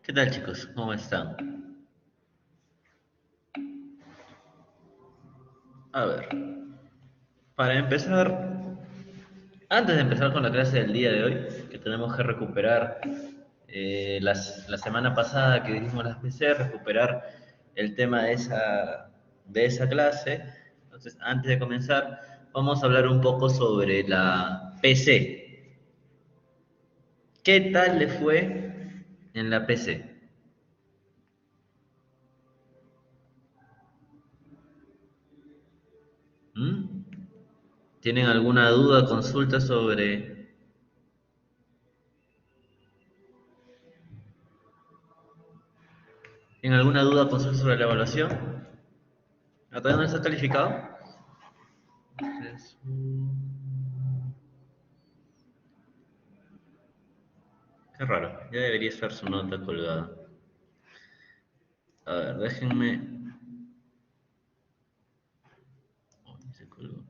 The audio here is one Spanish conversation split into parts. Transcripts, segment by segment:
¿Qué tal, chicos? ¿Cómo están? A ver, para empezar, antes de empezar con la clase del día de hoy, que tenemos que recuperar la semana pasada que dijimos las PC, recuperar el tema de esa clase. Entonces, antes de comenzar, vamos a hablar un poco sobre la PC. ¿Qué tal le fue en la PC? ¿Mm? ¿Tienen alguna duda, consulta sobre... ¿Tienen alguna duda, consulta sobre la evaluación? ¿Todavía no está calificado? Entonces, qué raro, ya debería estar su nota colgada. A ver, déjenme. Oh, se colgó.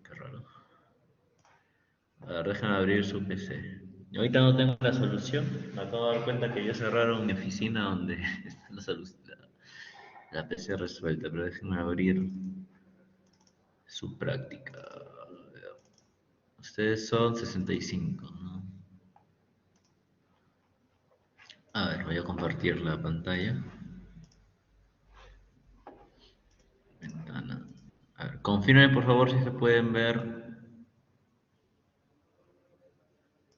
Qué raro. A ver, déjenme abrir su PC. Ahorita no tengo la solución. Me acabo de dar cuenta que ya cerraron mi oficina donde está la PC resuelta, pero déjenme abrir su práctica. Ustedes son 65, ¿no? A ver, voy a compartir la pantalla. Ventana. A ver, confirmen por favor si se pueden ver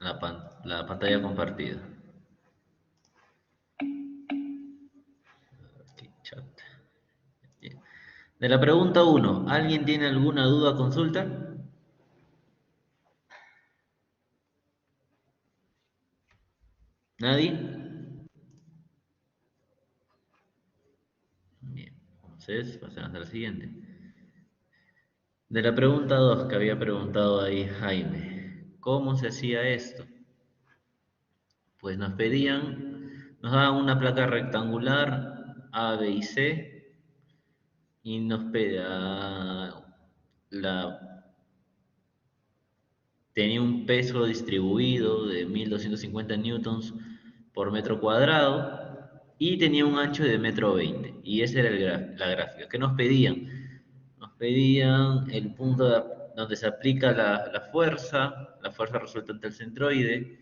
la pantalla compartida. Aquí, chat. Bien. De la pregunta 1, ¿alguien tiene alguna duda o consulta? ¿Nadie? Bien, entonces pasamos a la siguiente. De la pregunta 2 que había preguntado ahí Jaime, ¿cómo se hacía esto? Pues nos daban una placa rectangular A, B y C y nos pedía tenía un peso distribuido de 1250 newtons por metro cuadrado y tenía un ancho de metro 20. Y esa era la gráfica. ¿Qué nos pedían? Nos pedían el punto donde se aplica la fuerza resultante del centroide,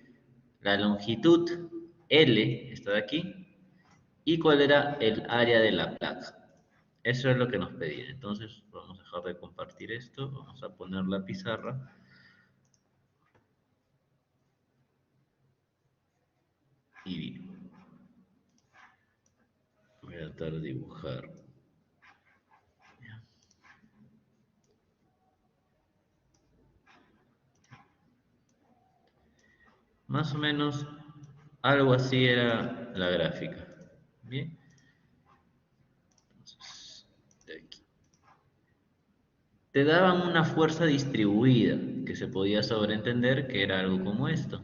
la longitud L, esta de aquí, y cuál era el área de la placa. Eso es lo que nos pedían. Entonces, vamos a dejar de compartir esto, vamos a poner la pizarra y voy a tratar de dibujar. Más o menos algo así era la gráfica. Bien. Entonces, de aquí. Te daban una fuerza distribuida que se podía sobreentender que era algo como esto.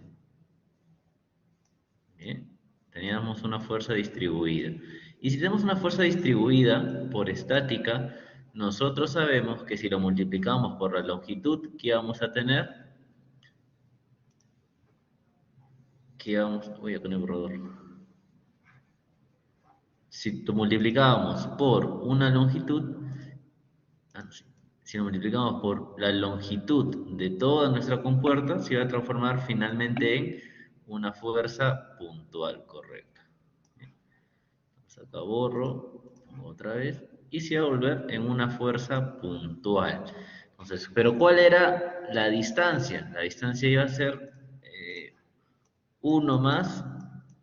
Bien. Teníamos una fuerza distribuida. Y si tenemos una fuerza distribuida por estática, nosotros sabemos que si lo multiplicamos por la longitud que íbamos a tener, voy a poner borrador. Si lo multiplicábamos por una longitud, si lo multiplicamos por la longitud de toda nuestra compuerta, se va a transformar finalmente en una fuerza puntual, correcta. Entonces acá borro, pongo otra vez, y se va a volver en una fuerza puntual. Entonces, pero ¿cuál era la distancia? La distancia iba a ser 1 más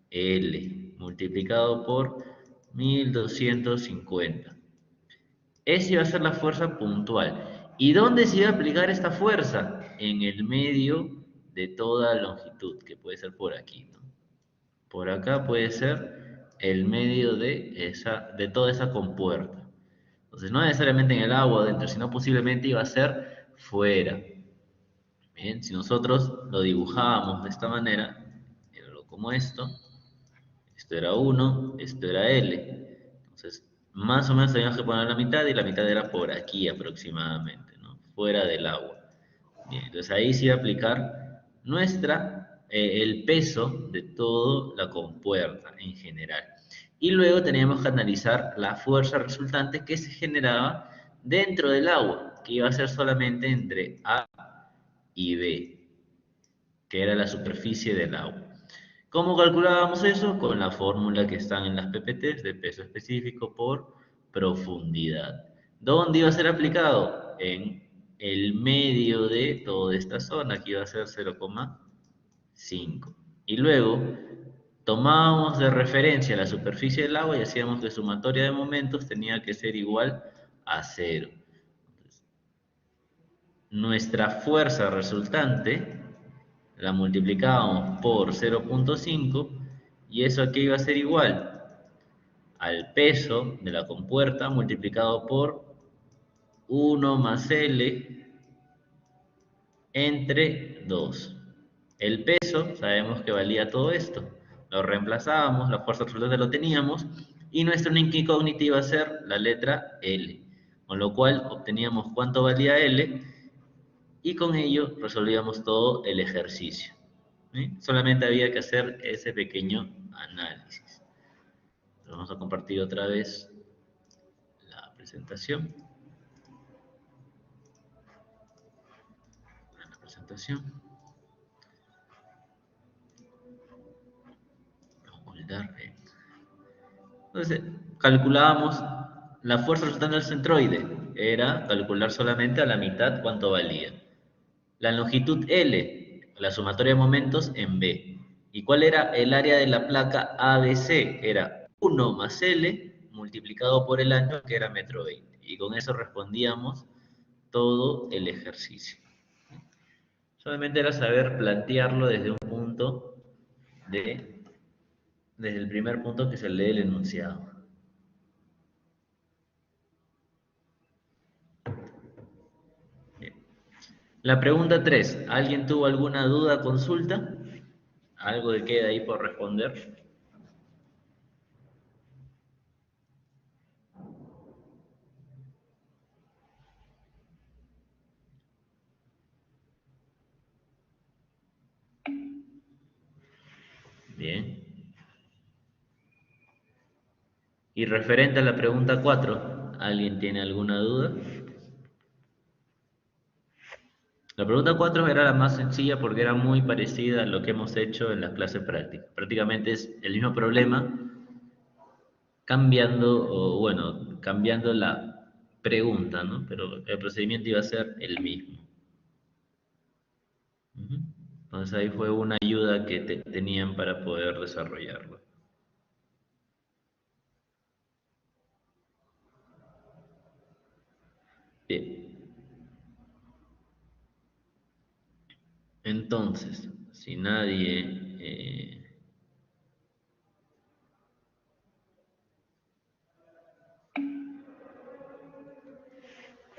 L, multiplicado por 1250. Esa iba a ser la fuerza puntual. ¿Y dónde se iba a aplicar esta fuerza? En el medio de toda longitud, que puede ser por aquí, ¿no? Por acá puede ser el medio de toda esa compuerta. Entonces, no necesariamente en el agua adentro, sino posiblemente iba a ser fuera. Bien, si nosotros lo dibujábamos de esta manera, era algo como esto era 1, esto era L. Entonces, más o menos teníamos que poner la mitad y la mitad era por aquí aproximadamente, ¿no? Fuera del agua. Bien, entonces ahí sí va a aplicar nuestra el peso de toda la compuerta en general. Y luego teníamos que analizar la fuerza resultante que se generaba dentro del agua, que iba a ser solamente entre A y B, que era la superficie del agua. ¿Cómo calculábamos eso? Con la fórmula que están en las PPTs de peso específico por profundidad. ¿Dónde iba a ser aplicado? En el medio de toda esta zona, que iba a ser 0,5. Y luego tomábamos de referencia la superficie del agua y hacíamos que sumatoria de momentos tenía que ser igual a 0. Nuestra fuerza resultante la multiplicábamos por 0,5 y eso aquí iba a ser igual al peso de la compuerta multiplicado por 1 más L entre 2. El peso, sabemos que valía todo esto. Lo reemplazábamos, la fuerza resultante lo teníamos y nuestra única incógnita iba a ser la letra L. Con lo cual obteníamos cuánto valía L y con ello resolvíamos todo el ejercicio. ¿Sí? Solamente había que hacer ese pequeño análisis. Vamos a compartir otra vez la presentación. La presentación. Ocultar. Entonces, calculábamos la fuerza resultante del centroide. Era calcular solamente a la mitad cuánto valía. La longitud L, la sumatoria de momentos en B. ¿Y cuál era el área de la placa ABC? Era 1 más L multiplicado por el ancho, que era 1,20 m. Y con eso respondíamos todo el ejercicio. Solamente era saber plantearlo desde un punto desde el primer punto que se lee el enunciado. Bien. La pregunta 3. ¿Alguien tuvo alguna duda, consulta? ¿Algo que queda ahí por responder? Bien. Y referente a la pregunta 4, ¿alguien tiene alguna duda? La pregunta 4 era la más sencilla porque era muy parecida a lo que hemos hecho en las clases prácticas. Prácticamente es el mismo problema, cambiando, o bueno, cambiando la pregunta, ¿no? Pero el procedimiento iba a ser el mismo. Ujú. Entonces ahí fue una ayuda que tenían para poder desarrollarlo. Bien. Entonces, si nadie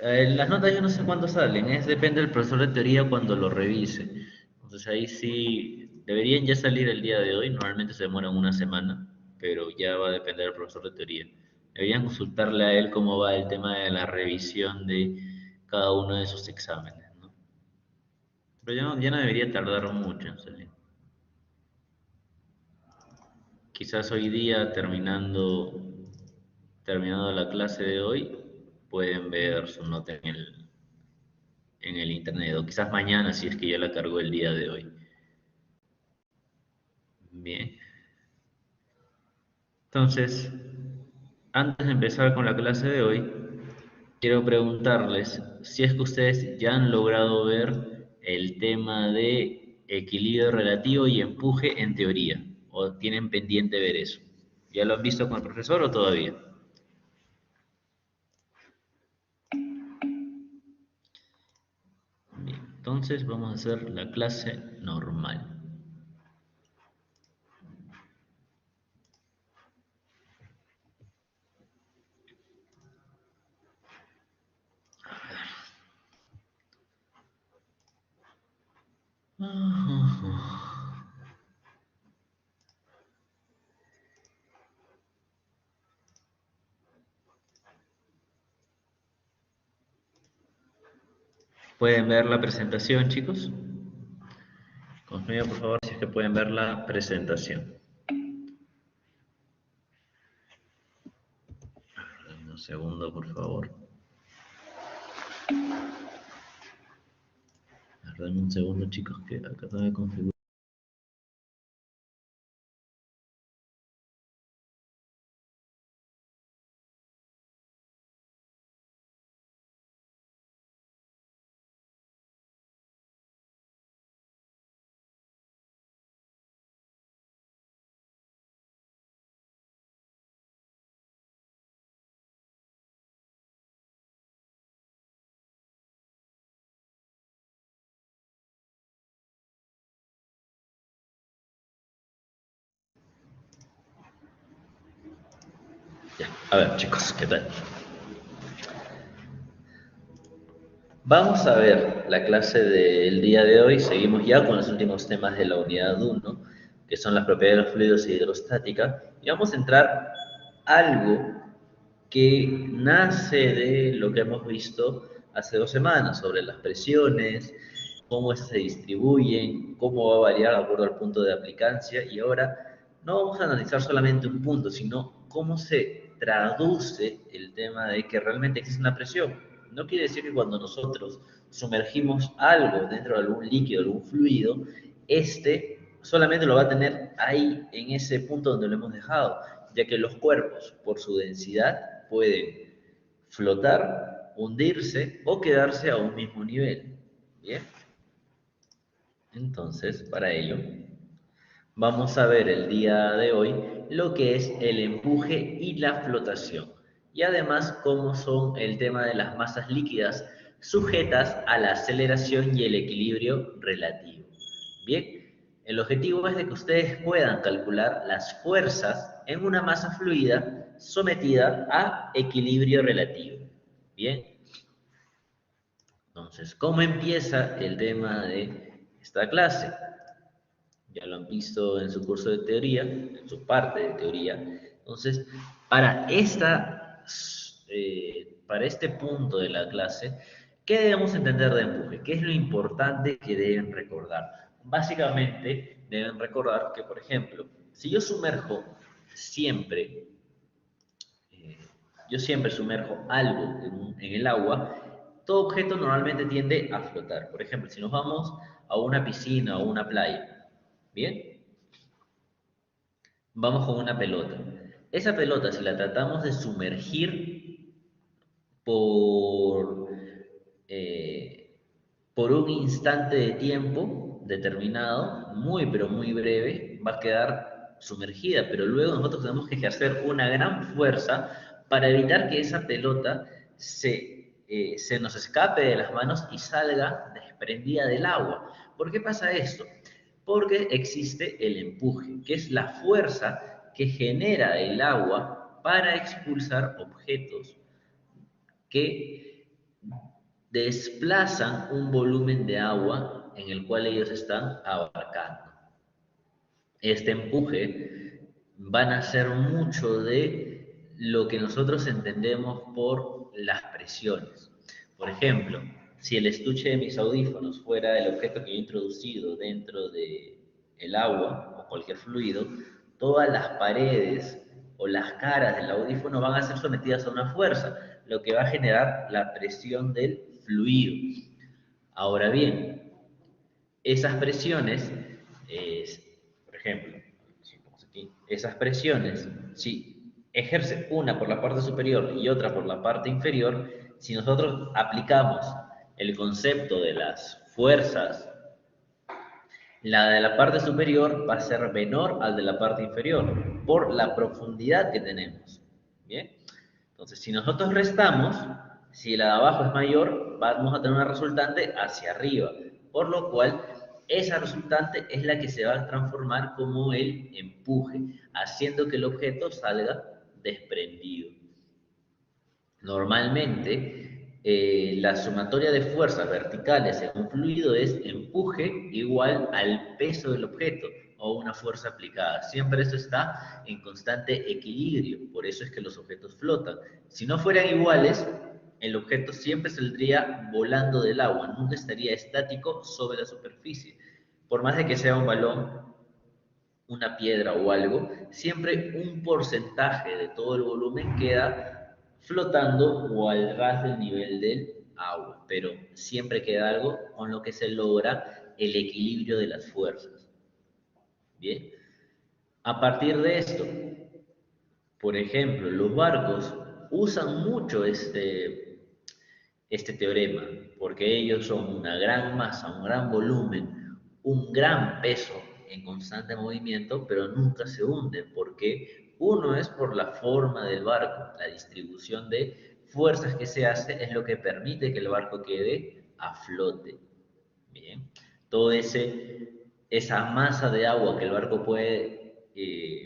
las notas yo no sé cuándo salen, depende del profesor de teoría cuando lo revise. Entonces ahí sí, deberían ya salir el día de hoy, normalmente se demoran una semana, pero ya va a depender del profesor de teoría. Deberían consultarle a él cómo va el tema de la revisión de cada uno de sus exámenes, ¿no? Pero ya no debería tardar mucho en salir. Quizás hoy día, terminando la clase de hoy, pueden ver su nota en el internet, o quizás mañana si es que ya la cargó el día de hoy. Bien. Entonces, antes de empezar con la clase de hoy, quiero preguntarles si es que ustedes ya han logrado ver el tema de equilibrio relativo y empuje en teoría, o tienen pendiente ver eso. ¿Ya lo han visto con el profesor o todavía? Bien, entonces vamos a hacer la clase normal. ¿Pueden ver la presentación, chicos? Conmigo, por favor, si si es que pueden ver la presentación. Dame un segundo, por favor. Dame un segundo, chicos, que acá tengo que configurar. Ya, a ver, chicos, ¿qué tal? Vamos a ver la clase del día de hoy. Seguimos ya con los últimos temas de la unidad 1, que son las propiedades de los fluidos y hidrostática. Y vamos a entrar algo que nace de lo que hemos visto hace 2 semanas sobre las presiones, cómo se distribuyen, cómo va a variar de acuerdo al punto de aplicancia. Y ahora no vamos a analizar solamente un punto, sino cómo se traduce el tema de que realmente existe una presión. No quiere decir que cuando nosotros sumergimos algo dentro de algún líquido, algún fluido, este solamente lo va a tener ahí, en ese punto donde lo hemos dejado, ya que los cuerpos, por su densidad, pueden flotar, hundirse o quedarse a un mismo nivel. ¿Bien? Entonces, para ello, vamos a ver el día de hoy lo que es el empuje y la flotación. Y además cómo son el tema de las masas líquidas sujetas a la aceleración y el equilibrio relativo. Bien, el objetivo es de que ustedes puedan calcular las fuerzas en una masa fluida sometida a equilibrio relativo. Bien, entonces, ¿cómo empieza el tema de esta clase? Ya lo han visto en su curso de teoría, en su parte de teoría. Entonces, para este punto de la clase, ¿qué debemos entender de empuje? ¿Qué es lo importante que deben recordar? Básicamente, deben recordar que, por ejemplo, si yo sumerjo siempre, eh, yo siempre sumerjo algo en el agua, todo objeto normalmente tiende a flotar. Por ejemplo, si nos vamos a una piscina o una playa, ¿bien? Vamos con una pelota. Esa pelota, si la tratamos de sumergir por, eh, por un instante de tiempo determinado, muy pero muy breve, va a quedar sumergida, pero luego nosotros tenemos que ejercer una gran fuerza para evitar que esa pelota se nos escape de las manos y salga desprendida del agua. ¿Por qué pasa esto? Porque existe el empuje, que es la fuerza que genera el agua para expulsar objetos que desplazan un volumen de agua en el cual ellos están abarcando. Este empuje va a nacer mucho de lo que nosotros entendemos por las presiones. Por ejemplo, si el estuche de mis audífonos fuera el objeto que yo he introducido dentro del agua o cualquier fluido, todas las paredes o las caras del audífono van a ser sometidas a una fuerza, lo que va a generar la presión del fluido. Ahora bien, esas presiones, por ejemplo, esas presiones, si ejerce una por la parte superior y otra por la parte inferior, si nosotros aplicamos el concepto de las fuerzas, la de la parte superior va a ser menor al de la parte inferior por la profundidad que tenemos. ¿Bien? Entonces, si nosotros restamos, si la de abajo es mayor, vamos a tener una resultante hacia arriba, por lo cual esa resultante es la que se va a transformar como el empuje, haciendo que el objeto salga desprendido. Normalmente, la sumatoria de fuerzas verticales en un fluido es empuje igual al peso del objeto o una fuerza aplicada. Siempre esto está en constante equilibrio, por eso es que los objetos flotan. Si no fueran iguales, el objeto siempre saldría volando del agua, nunca estaría estático sobre la superficie. por más de que sea un balón, una piedra o algo, siempre un porcentaje de todo el volumen queda flotando o al ras del nivel del agua, pero siempre queda algo con lo que se logra el equilibrio de las fuerzas. Bien, a partir de esto, por ejemplo, los barcos usan mucho este teorema, porque ellos son una gran masa, un gran volumen, un gran peso en constante movimiento, pero nunca se hunden, porque uno es por la forma del barco, la distribución de fuerzas que se hace es lo que permite que el barco quede a flote. Bien, todo esa masa de agua que el barco puede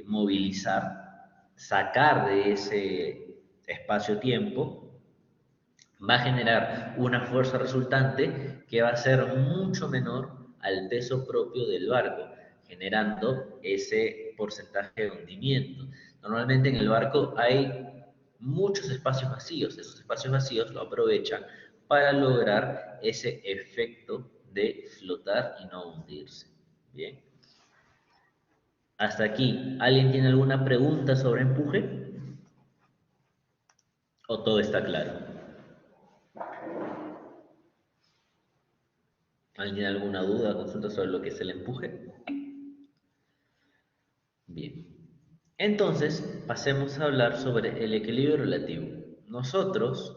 movilizar, sacar de ese espacio-tiempo, va a generar una fuerza resultante que va a ser mucho menor al peso propio del barco, generando ese porcentaje de hundimiento. Normalmente en el barco hay muchos espacios vacíos, esos espacios vacíos lo aprovechan para lograr ese efecto de flotar y no hundirse. Bien. Hasta aquí, ¿alguien tiene alguna pregunta sobre empuje? ¿O todo está claro? ¿Alguien tiene alguna duda, consulta sobre lo que es el empuje? Bien. Entonces, pasemos a hablar sobre el equilibrio relativo. Nosotros,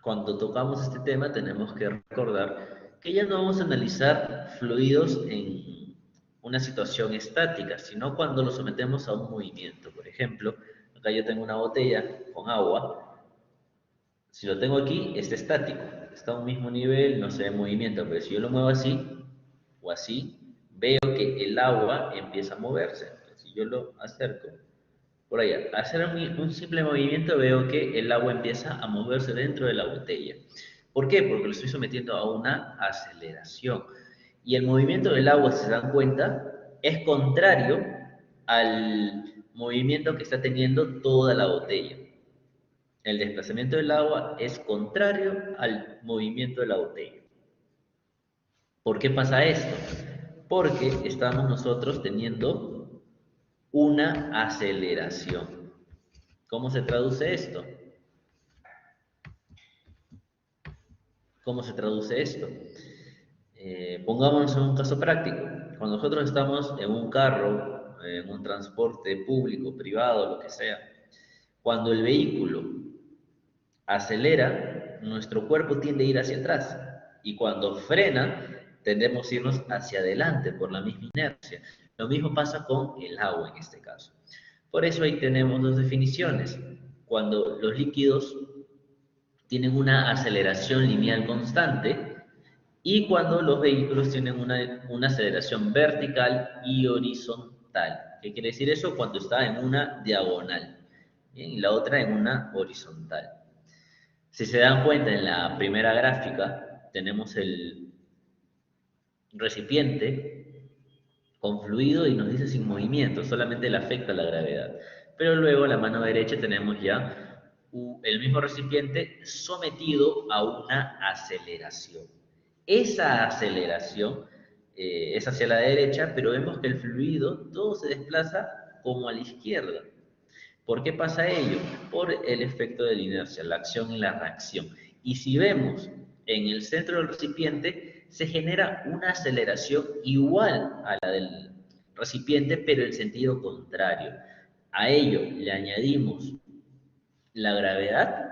cuando tocamos este tema, tenemos que recordar que ya no vamos a analizar fluidos en una situación estática, sino cuando los sometemos a un movimiento. Por ejemplo, acá yo tengo una botella con agua. Si lo tengo aquí, está estático, está a un mismo nivel, no se ve en movimiento, pero si yo lo muevo así o así, veo que el agua empieza a moverse. Entonces, si yo lo acerco por allá, hacer un simple movimiento, veo que el agua empieza a moverse dentro de la botella. ¿Por qué? Porque lo estoy sometiendo a una aceleración. Y el movimiento del agua, si se dan cuenta, es contrario al movimiento que está teniendo toda la botella. El desplazamiento del agua es contrario al movimiento de la botella. ¿Por qué pasa esto? Porque estamos nosotros teniendo una aceleración. ¿Cómo se traduce esto? ¿Cómo se traduce esto? Pongámonos en un caso práctico. Cuando nosotros estamos en un carro, en un transporte público, privado, lo que sea, cuando el vehículo acelera, nuestro cuerpo tiende a ir hacia atrás. Y cuando frena, tendemos a irnos hacia adelante por la misma inercia. Lo mismo pasa con el agua en este caso. Por eso ahí tenemos dos definiciones. Cuando los líquidos tienen una aceleración lineal constante y cuando los vehículos tienen una aceleración vertical y horizontal. ¿Qué quiere decir eso? Cuando está en una diagonal, ¿bien? Y la otra en una horizontal. Si se dan cuenta en la primera gráfica, tenemos el recipiente con fluido y nos dice sin movimiento, solamente le afecta la gravedad. Pero luego a la mano derecha tenemos ya el mismo recipiente sometido a una aceleración. Esa aceleración es hacia la derecha, pero vemos que el fluido todo se desplaza como a la izquierda. ¿Por qué pasa ello? Por el efecto de la inercia, la acción y la reacción. Y si vemos en el centro del recipiente, se genera una aceleración igual a la del recipiente, pero en sentido contrario. A ello le añadimos la gravedad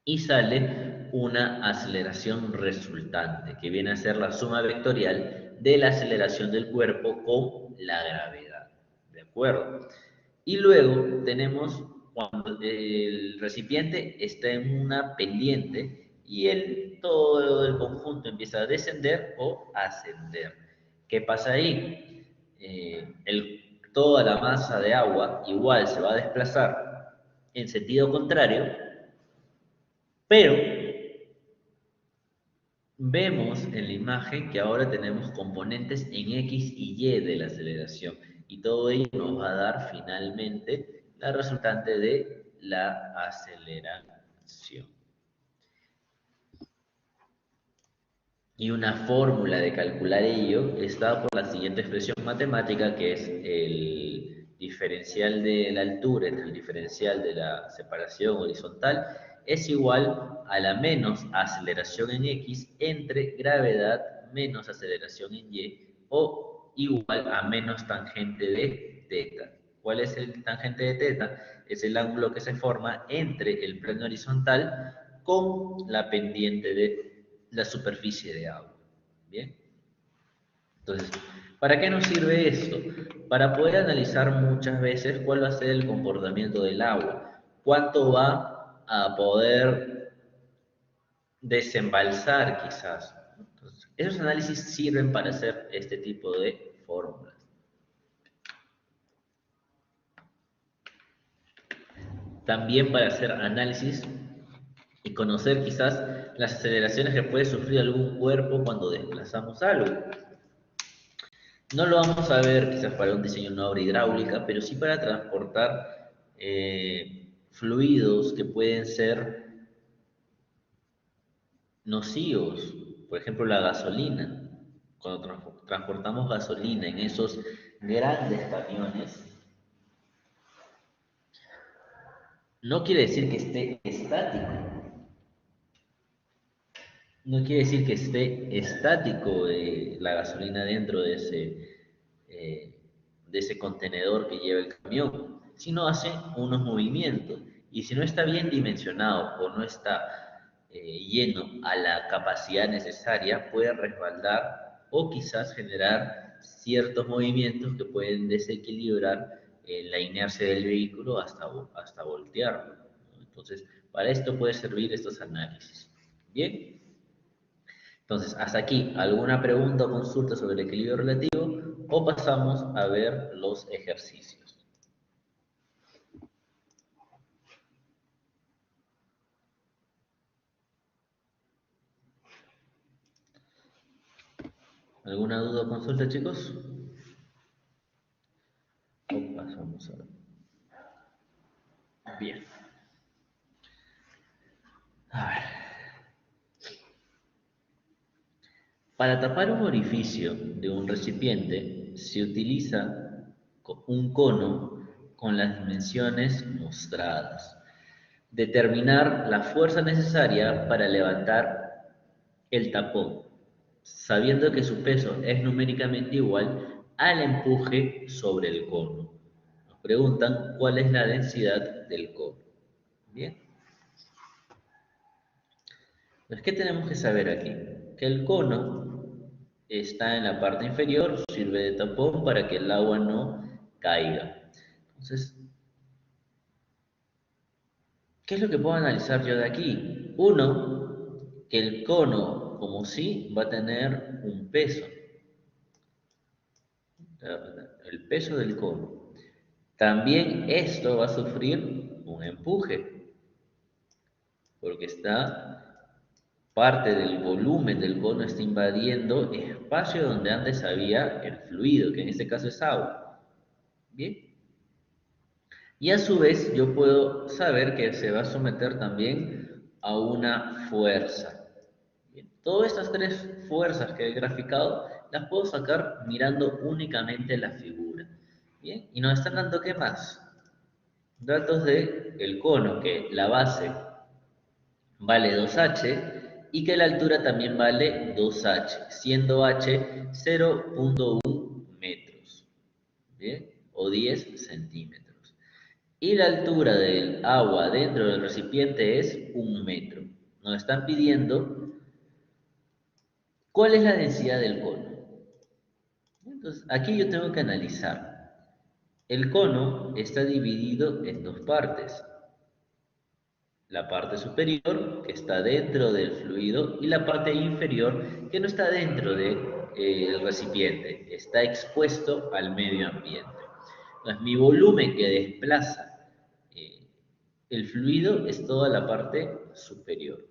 y sale una aceleración resultante, que viene a ser la suma vectorial de la aceleración del cuerpo con la gravedad. ¿De acuerdo? Y luego tenemos cuando el recipiente está en una pendiente y todo el conjunto empieza a descender o ascender. ¿Qué pasa ahí? Toda la masa de agua igual se va a desplazar en sentido contrario, pero vemos en la imagen que ahora tenemos componentes en X y Y de la aceleración y todo ello nos va a dar finalmente la resultante de la aceleración. Y una fórmula de calcular ello está por la siguiente expresión matemática, que es el diferencial de la altura entre el diferencial de la separación horizontal, es igual a la menos aceleración en X entre gravedad menos aceleración en Y, o igual a menos tangente de teta. ¿Cuál es el tangente de teta? Es el ángulo que se forma entre el plano horizontal con la pendiente de la superficie de agua. Bien. Entonces, ¿para qué nos sirve esto? Para poder analizar muchas veces cuál va a ser el comportamiento del agua, cuánto va a poder desembalsar quizás. Entonces, esos análisis sirven para hacer este tipo de fórmulas. También para hacer análisis y conocer quizás las aceleraciones que puede sufrir algún cuerpo cuando desplazamos algo. No lo vamos a ver quizás para un diseño de una obra hidráulica, pero sí para transportar fluidos que pueden ser nocivos. Por ejemplo, la gasolina. Cuando transportamos gasolina en esos grandes camiones, no quiere decir que esté estático. No quiere decir que esté estático la gasolina dentro eh, de ese contenedor que lleva el camión, sino hace unos movimientos. Y si no está bien dimensionado o no está lleno a la capacidad necesaria, puede resbalar o quizás generar ciertos movimientos que pueden desequilibrar la inercia del vehículo hasta voltearlo. Entonces, para esto puede servir estos análisis. Bien. Entonces, hasta aquí, ¿alguna pregunta o consulta sobre el equilibrio relativo? O pasamos a ver los ejercicios. ¿Alguna duda o consulta, chicos? O pasamos a ver. Bien. A ver. Para tapar un orificio de un recipiente se utiliza un cono con las dimensiones mostradas. Determinar la fuerza necesaria para levantar el tapón, sabiendo que su peso es numéricamente igual al empuje sobre el cono. Nos preguntan cuál es la densidad del cono. Bien, pues ¿qué tenemos que saber aquí? Que el cono está en la parte inferior, sirve de tapón para que el agua no caiga. Entonces, ¿qué es lo que puedo analizar yo de aquí? Uno, que el cono como sí va a tener un peso, el peso del cono. También esto va a sufrir un empuje, porque parte del volumen del cono está invadiendo espacio donde antes había el fluido, que en este caso es agua. Bien. Y a su vez yo puedo saber que se va a someter también a una fuerza. Bien. Todas estas tres fuerzas que he graficado las puedo sacar mirando únicamente la figura. Bien. Y nos están dando ¿qué más? Datos de el cono, que la base vale 2h y que la altura también vale 2h, siendo h 0.1 metros, ¿bien? O 10 centímetros. Y la altura del agua dentro del recipiente es 1 metro. Nos están pidiendo cuál es la densidad del cono. Entonces, aquí yo tengo que analizar. El cono está dividido en dos partes. La parte superior, que está dentro del fluido, y la parte inferior, que no está dentro del recipiente, está expuesto al medio ambiente. Entonces, mi volumen que desplaza eh, el fluido es toda la parte superior.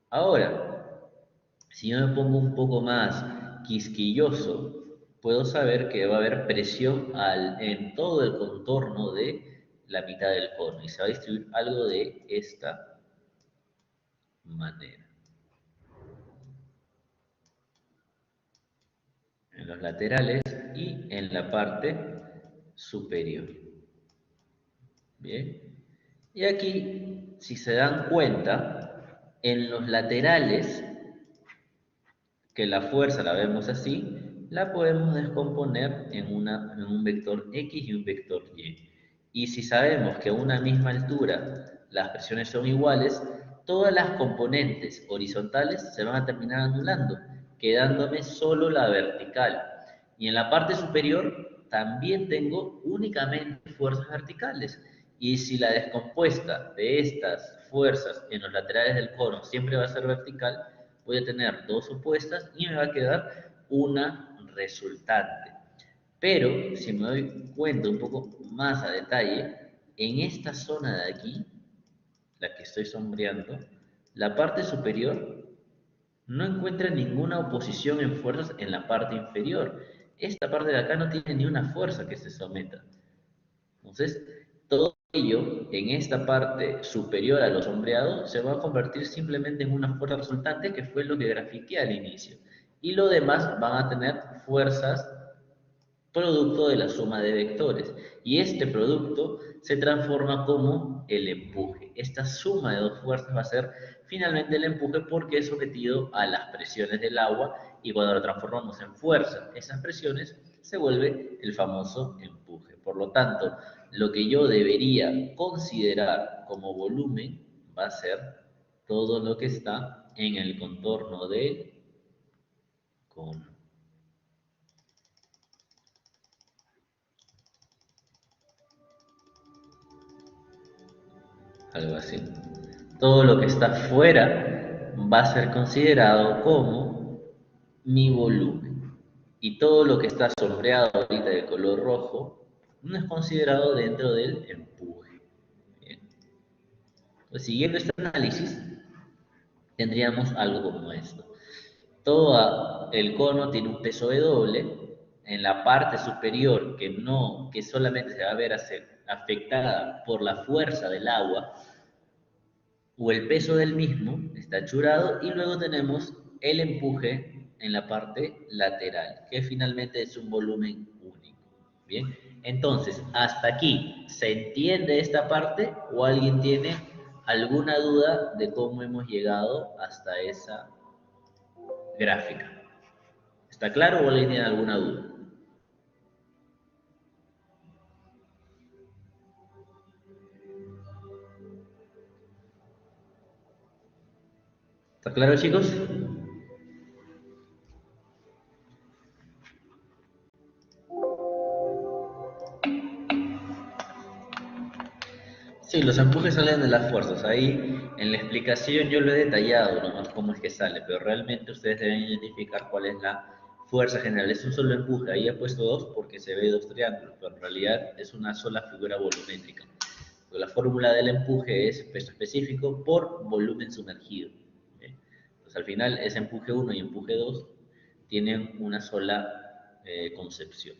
Ahora, si yo me pongo un poco más quisquilloso, puedo saber que va a haber presión en todo el contorno de la mitad del cono y se va a distribuir algo de esta manera. en los laterales y en la parte superior. Bien. Y aquí, si se dan cuenta, en los laterales, que la fuerza la vemos así, la podemos descomponer en un vector X y un vector Y. Y si sabemos que a una misma altura las presiones son iguales, todas las componentes horizontales se van a terminar anulando, quedándome solo la vertical. Y en la parte superior también tengo únicamente fuerzas verticales. Y si la descompuesta de estas fuerzas en los laterales del cono siempre va a ser vertical, voy a tener dos opuestas y me va a quedar una resultante. Pero si me doy cuenta un poco más a detalle, en esta zona de aquí, la que estoy sombreando, la parte superior no encuentra ninguna oposición en fuerzas en la parte inferior. Esta parte de acá no tiene ni una fuerza que se someta. Entonces, todo ello en esta parte superior a lo sombreado se va a convertir simplemente en una fuerza resultante que fue lo que grafiqué al inicio. Y lo demás van a tener fuerzas producto de la suma de vectores. Y este producto se transforma como el empuje. Esta suma de dos fuerzas va a ser finalmente el empuje porque es sometido a las presiones del agua y cuando lo transformamos en fuerza, esas presiones se vuelve el famoso empuje. Por lo tanto, lo que yo debería considerar como volumen va a ser todo lo que está en el contorno del cono. Algo así. Todo lo que está fuera va a ser considerado como mi volumen. Y todo lo que está sombreado ahorita de color rojo no es considerado dentro del empuje. Bien. Pues siguiendo este análisis, tendríamos algo como esto. Todo el cono tiene un peso W. En la parte superior que solamente se va a ver afectada por la fuerza del agua, o el peso del mismo está achurado y luego tenemos el empuje en la parte lateral, que finalmente es un volumen único. Bien, entonces, hasta aquí, ¿se entiende esta parte o alguien tiene alguna duda de cómo hemos llegado hasta esa gráfica? ¿Está claro o alguien tiene alguna duda? ¿Está claro, chicos? Sí, los empujes salen de las fuerzas. Ahí en la explicación yo lo he detallado nomás cómo es que sale, pero realmente ustedes deben identificar cuál es la fuerza general. Es un solo empuje, ahí he puesto dos porque se ve dos triángulos, pero en realidad es una sola figura volumétrica. Porque la fórmula del empuje es peso específico por volumen sumergido. ¿Bien? Entonces al final ese empuje 1 y empuje 2 tienen una sola concepción.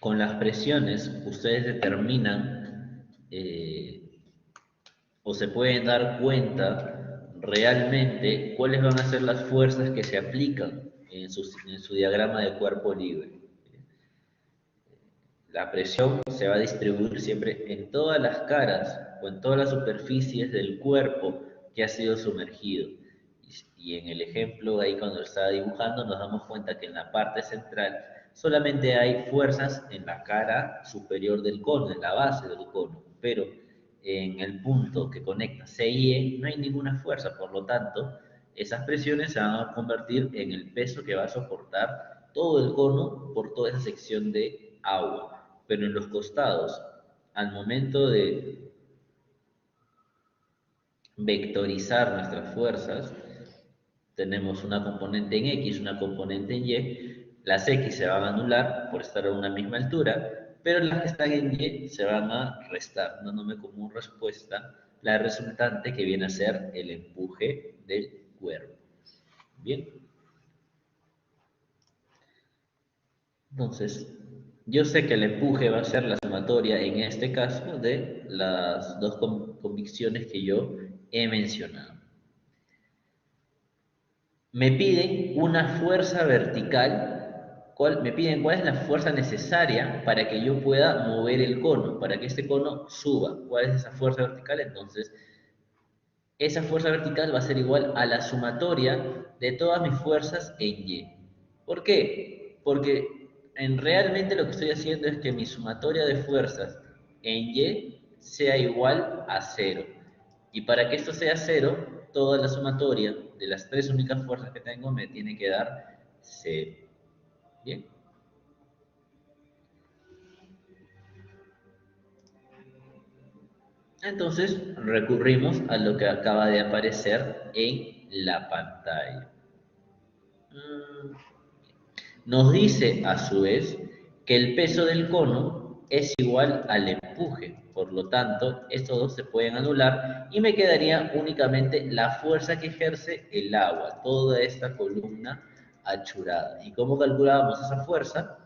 Con las presiones, ustedes determinan o se pueden dar cuenta realmente cuáles van a ser las fuerzas que se aplican en su diagrama de cuerpo libre. La presión se va a distribuir siempre en todas las caras o en todas las superficies del cuerpo que ha sido sumergido. Y en el ejemplo ahí cuando lo estaba dibujando nos damos cuenta que en la parte central solamente hay fuerzas en la cara superior del cono, en la base del cono, pero en el punto que conecta C y E no hay ninguna fuerza, por lo tanto esas presiones se van a convertir en el peso que va a soportar todo el cono por toda esa sección de agua. Pero en los costados, al momento de vectorizar nuestras fuerzas, tenemos una componente en X, una componente en Y, las X se van a anular por estar a una misma altura, pero las que están en Y se van a restar, dándome como respuesta la resultante que viene a ser el empuje del cuerpo. Bien, entonces Yo sé que el empuje va a ser la sumatoria, en este caso, de las dos convicciones que yo he mencionado. Me piden una fuerza vertical, me piden cuál es la fuerza necesaria para que yo pueda mover el cono, para que este cono suba. ¿Cuál es esa fuerza vertical? Entonces, esa fuerza vertical va a ser igual a la sumatoria de todas mis fuerzas en Y. ¿Por qué? Porque realmente lo que estoy haciendo es que mi sumatoria de fuerzas en Y sea igual a cero. Y para que esto sea cero, toda la sumatoria de las tres únicas fuerzas que tengo me tiene que dar cero. ¿Bien? Entonces recurrimos a lo que acaba de aparecer en la pantalla. Mm, Nos dice a su vez que el peso del cono es igual al empuje. Por lo tanto, estos dos se pueden anular y me quedaría únicamente la fuerza que ejerce el agua, toda esta columna achurada. ¿Y cómo calculábamos esa fuerza?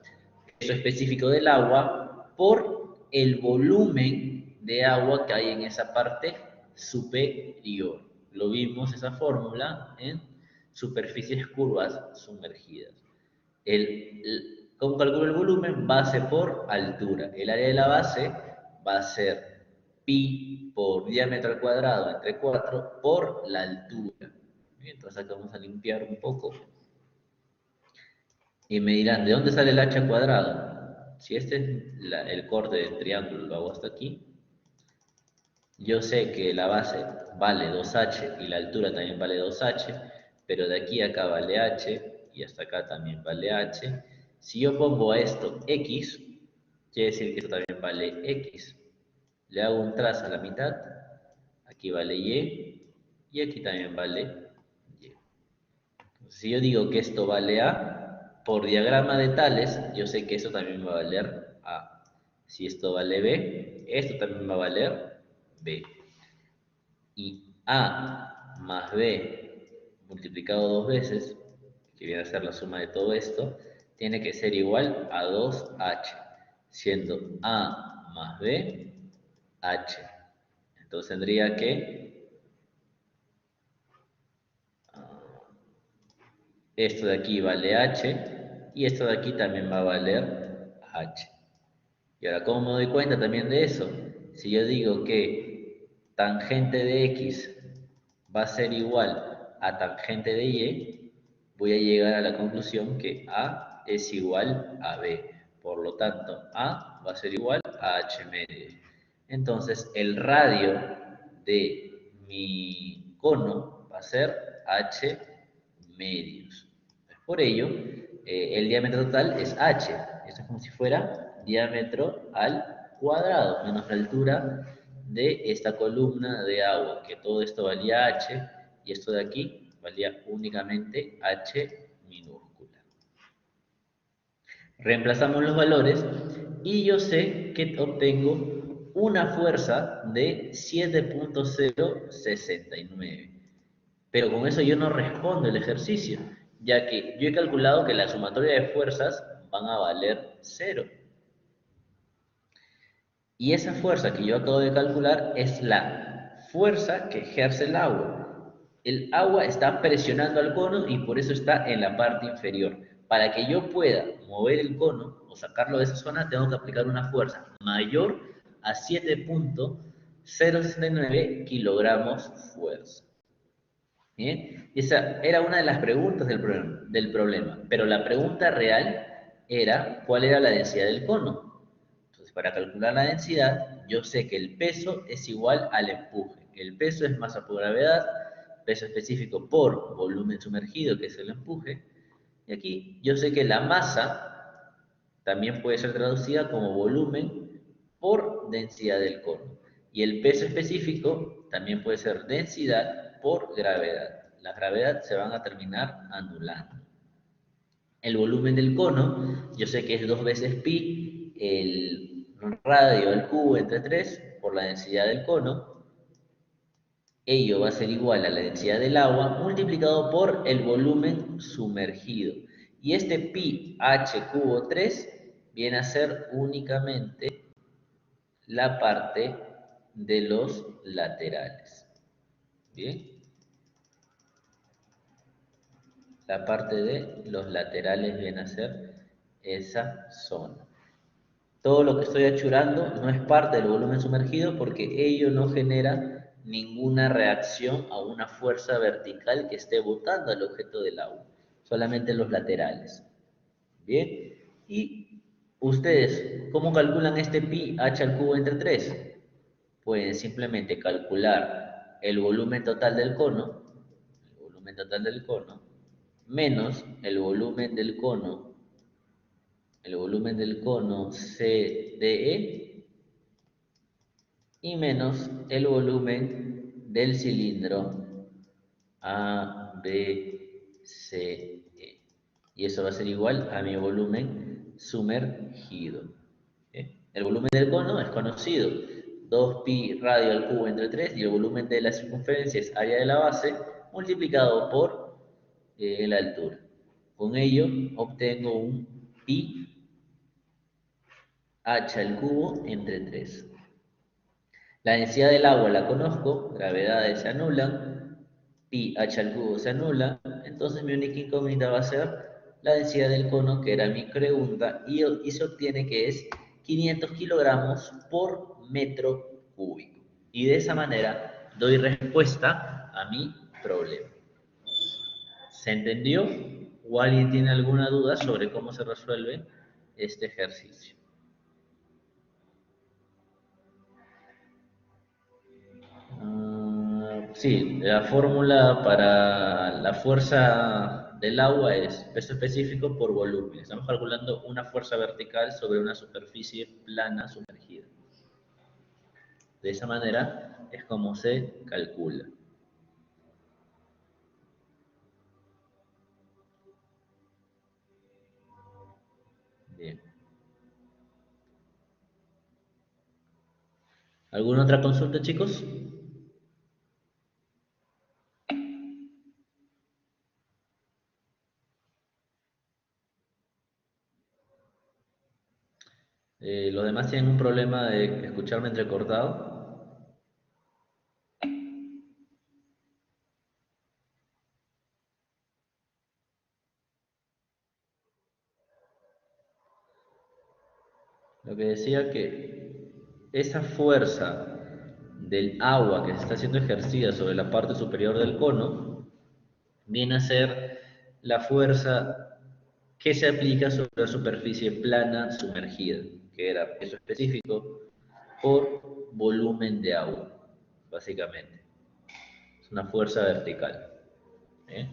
Peso específico del agua por el volumen de agua que hay en esa parte superior. Lo vimos esa fórmula en superficies curvas sumergidas. ¿Cómo calculo el volumen? Base por altura. El área de la base va a ser pi por diámetro al cuadrado entre 4 por la altura. Entonces acá vamos a limpiar un poco. Y me dirán, ¿de dónde sale el h al cuadrado? Si este es el corte del triángulo, lo hago hasta aquí. Yo sé que la base vale 2h y la altura también vale 2h, pero de aquí a acá vale h y hasta acá también vale h. Si yo pongo a esto x, quiere decir que esto también vale x. Le hago un trazo a la mitad, aquí vale y aquí también vale y. Si yo digo que esto vale A, por diagrama de Tales, yo sé que esto también va a valer A. Si esto vale B, esto también va a valer B. Y A más B multiplicado dos veces, que viene a ser la suma de todo esto, tiene que ser igual a 2H, siendo A más B, H. Entonces tendría que esto de aquí vale H y esto de aquí también va a valer H. Y ahora, ¿cómo me doy cuenta también de eso? Si yo digo que tangente de X va a ser igual a tangente de Y, voy a llegar a la conclusión que A es igual a B. Por lo tanto, A va a ser igual a H medio. Entonces, el radio de mi cono va a ser H medios. Por ello, el diámetro total es h. Esto es como si fuera diámetro al cuadrado, menos la altura de esta columna de agua, que todo esto valía h, y esto de aquí valía únicamente h minúscula. Reemplazamos los valores y yo sé que obtengo una fuerza de 7.069. Pero con eso yo no respondo el ejercicio, ya que yo he calculado que la sumatoria de fuerzas van a valer cero. Y esa fuerza que yo acabo de calcular es la fuerza que ejerce el agua. El agua está presionando al cono y por eso está en la parte inferior. Para que yo pueda mover el cono o sacarlo de esa zona, tengo que aplicar una fuerza mayor a 7.069 kilogramos fuerza. ¿Bien? Esa era una de las preguntas del problema, pero la pregunta real era cuál era la densidad del cono. Entonces, para calcular la densidad, yo sé que el peso es igual al empuje. El peso es masa por gravedad, peso específico por volumen sumergido, que es el empuje. Y aquí yo sé que la masa también puede ser traducida como volumen por densidad del cono. Y el peso específico también puede ser densidad por gravedad. La gravedad se van a terminar anulando. El volumen del cono, yo sé que es 2 veces pi, el radio al cubo entre 3 por la densidad del cono. Ello va a ser igual a la densidad del agua multiplicado por el volumen sumergido. Y este pi h cubo 3 viene a ser únicamente la parte de los laterales. Bien, la parte de los laterales viene a ser esa zona. Todo lo que estoy achurando no es parte del volumen sumergido porque ello no genera ninguna reacción a una fuerza vertical que esté botando al objeto del agua, solamente los laterales. Bien, y ustedes, ¿cómo calculan este pi h al cubo entre 3? Pueden simplemente calcular el volumen total del cono, menos el volumen del cono CDE y menos el volumen del cilindro ABCE. Y eso va a ser igual a mi volumen sumergido. El volumen del cono es conocido, 2pi radio al cubo entre 3 y el volumen de la circunferencia es área de la base multiplicado por la altura. Con ello obtengo un pi h al cubo entre 3. La densidad del agua la conozco, gravedades se anulan, pi h al cubo se anula, entonces mi única incógnita va a ser la densidad del cono, que era mi pregunta, y se obtiene que es 500 kilogramos por metro cúbico. Y de esa manera doy respuesta a mi problema. ¿Se entendió? ¿O alguien tiene alguna duda sobre cómo se resuelve este ejercicio? Sí, la fórmula para la fuerza del agua es peso específico por volumen. Estamos calculando una fuerza vertical sobre una superficie plana sumergida. De esa manera es como se calcula. Bien. ¿Alguna otra consulta, chicos? ¿Los demás tienen un problema de escucharme entrecortado? Lo que decía que esa fuerza del agua que se está siendo ejercida sobre la parte superior del cono viene a ser la fuerza que se aplica sobre la superficie plana sumergida, que era peso específico por volumen de agua, básicamente. Es una fuerza vertical. ¿Eh?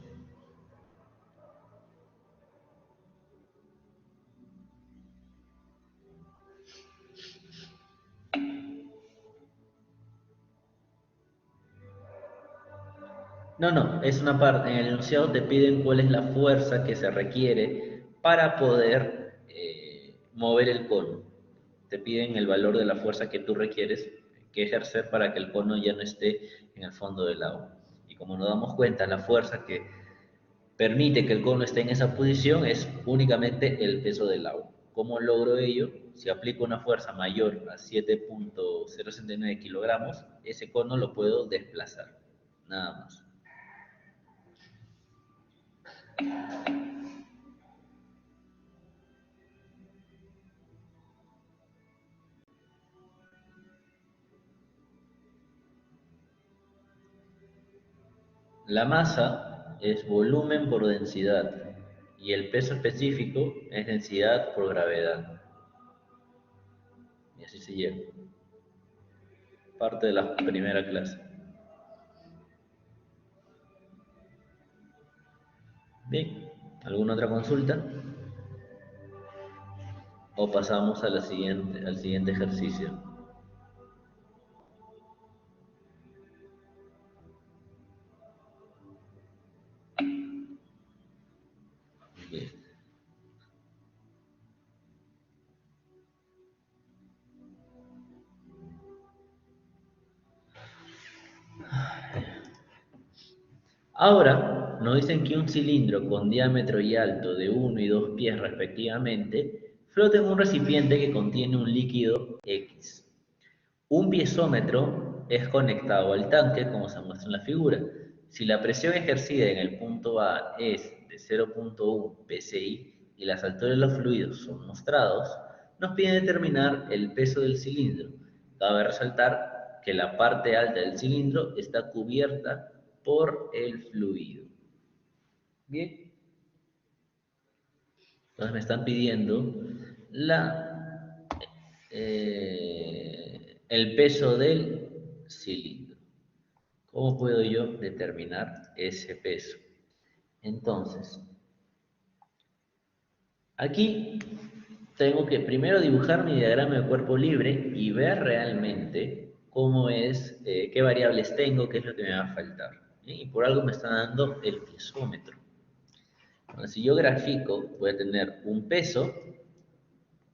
No, no, es una parte. En el enunciado te piden cuál es la fuerza que se requiere para poder mover el cono. Te piden el valor de la fuerza que tú requieres que ejercer para que el cono ya no esté en el fondo del agua. Y como nos damos cuenta, la fuerza que permite que el cono esté en esa posición es únicamente el peso del agua. ¿Cómo logro ello? Si aplico una fuerza mayor a 7.069 kilogramos, ese cono lo puedo desplazar. Nada más. La masa es volumen por densidad y el peso específico es densidad por gravedad. Y así se lleva. Parte de la primera clase. Bien, ¿alguna otra consulta? O pasamos a al siguiente ejercicio. Bien. Ahora nos dicen que un cilindro con diámetro y alto de 1 y 2 pies respectivamente Flota en un recipiente que contiene un líquido X. Un piezómetro es conectado al tanque, como se muestra en la figura. Si la presión ejercida en el punto A es de 0.1 psi y las alturas de los fluidos son mostrados, nos pide determinar el peso del cilindro. Cabe resaltar que la parte alta del cilindro está cubierta por el fluido. Bien, entonces me están pidiendo el peso del cilindro. ¿Cómo puedo yo determinar ese peso? Entonces, aquí tengo que primero dibujar mi diagrama de cuerpo libre y ver realmente cómo es, qué variables tengo, qué es lo que me va a faltar. ¿Sí? Y por algo me está dando el piezómetro. Bueno, si yo grafico, voy a tener un peso,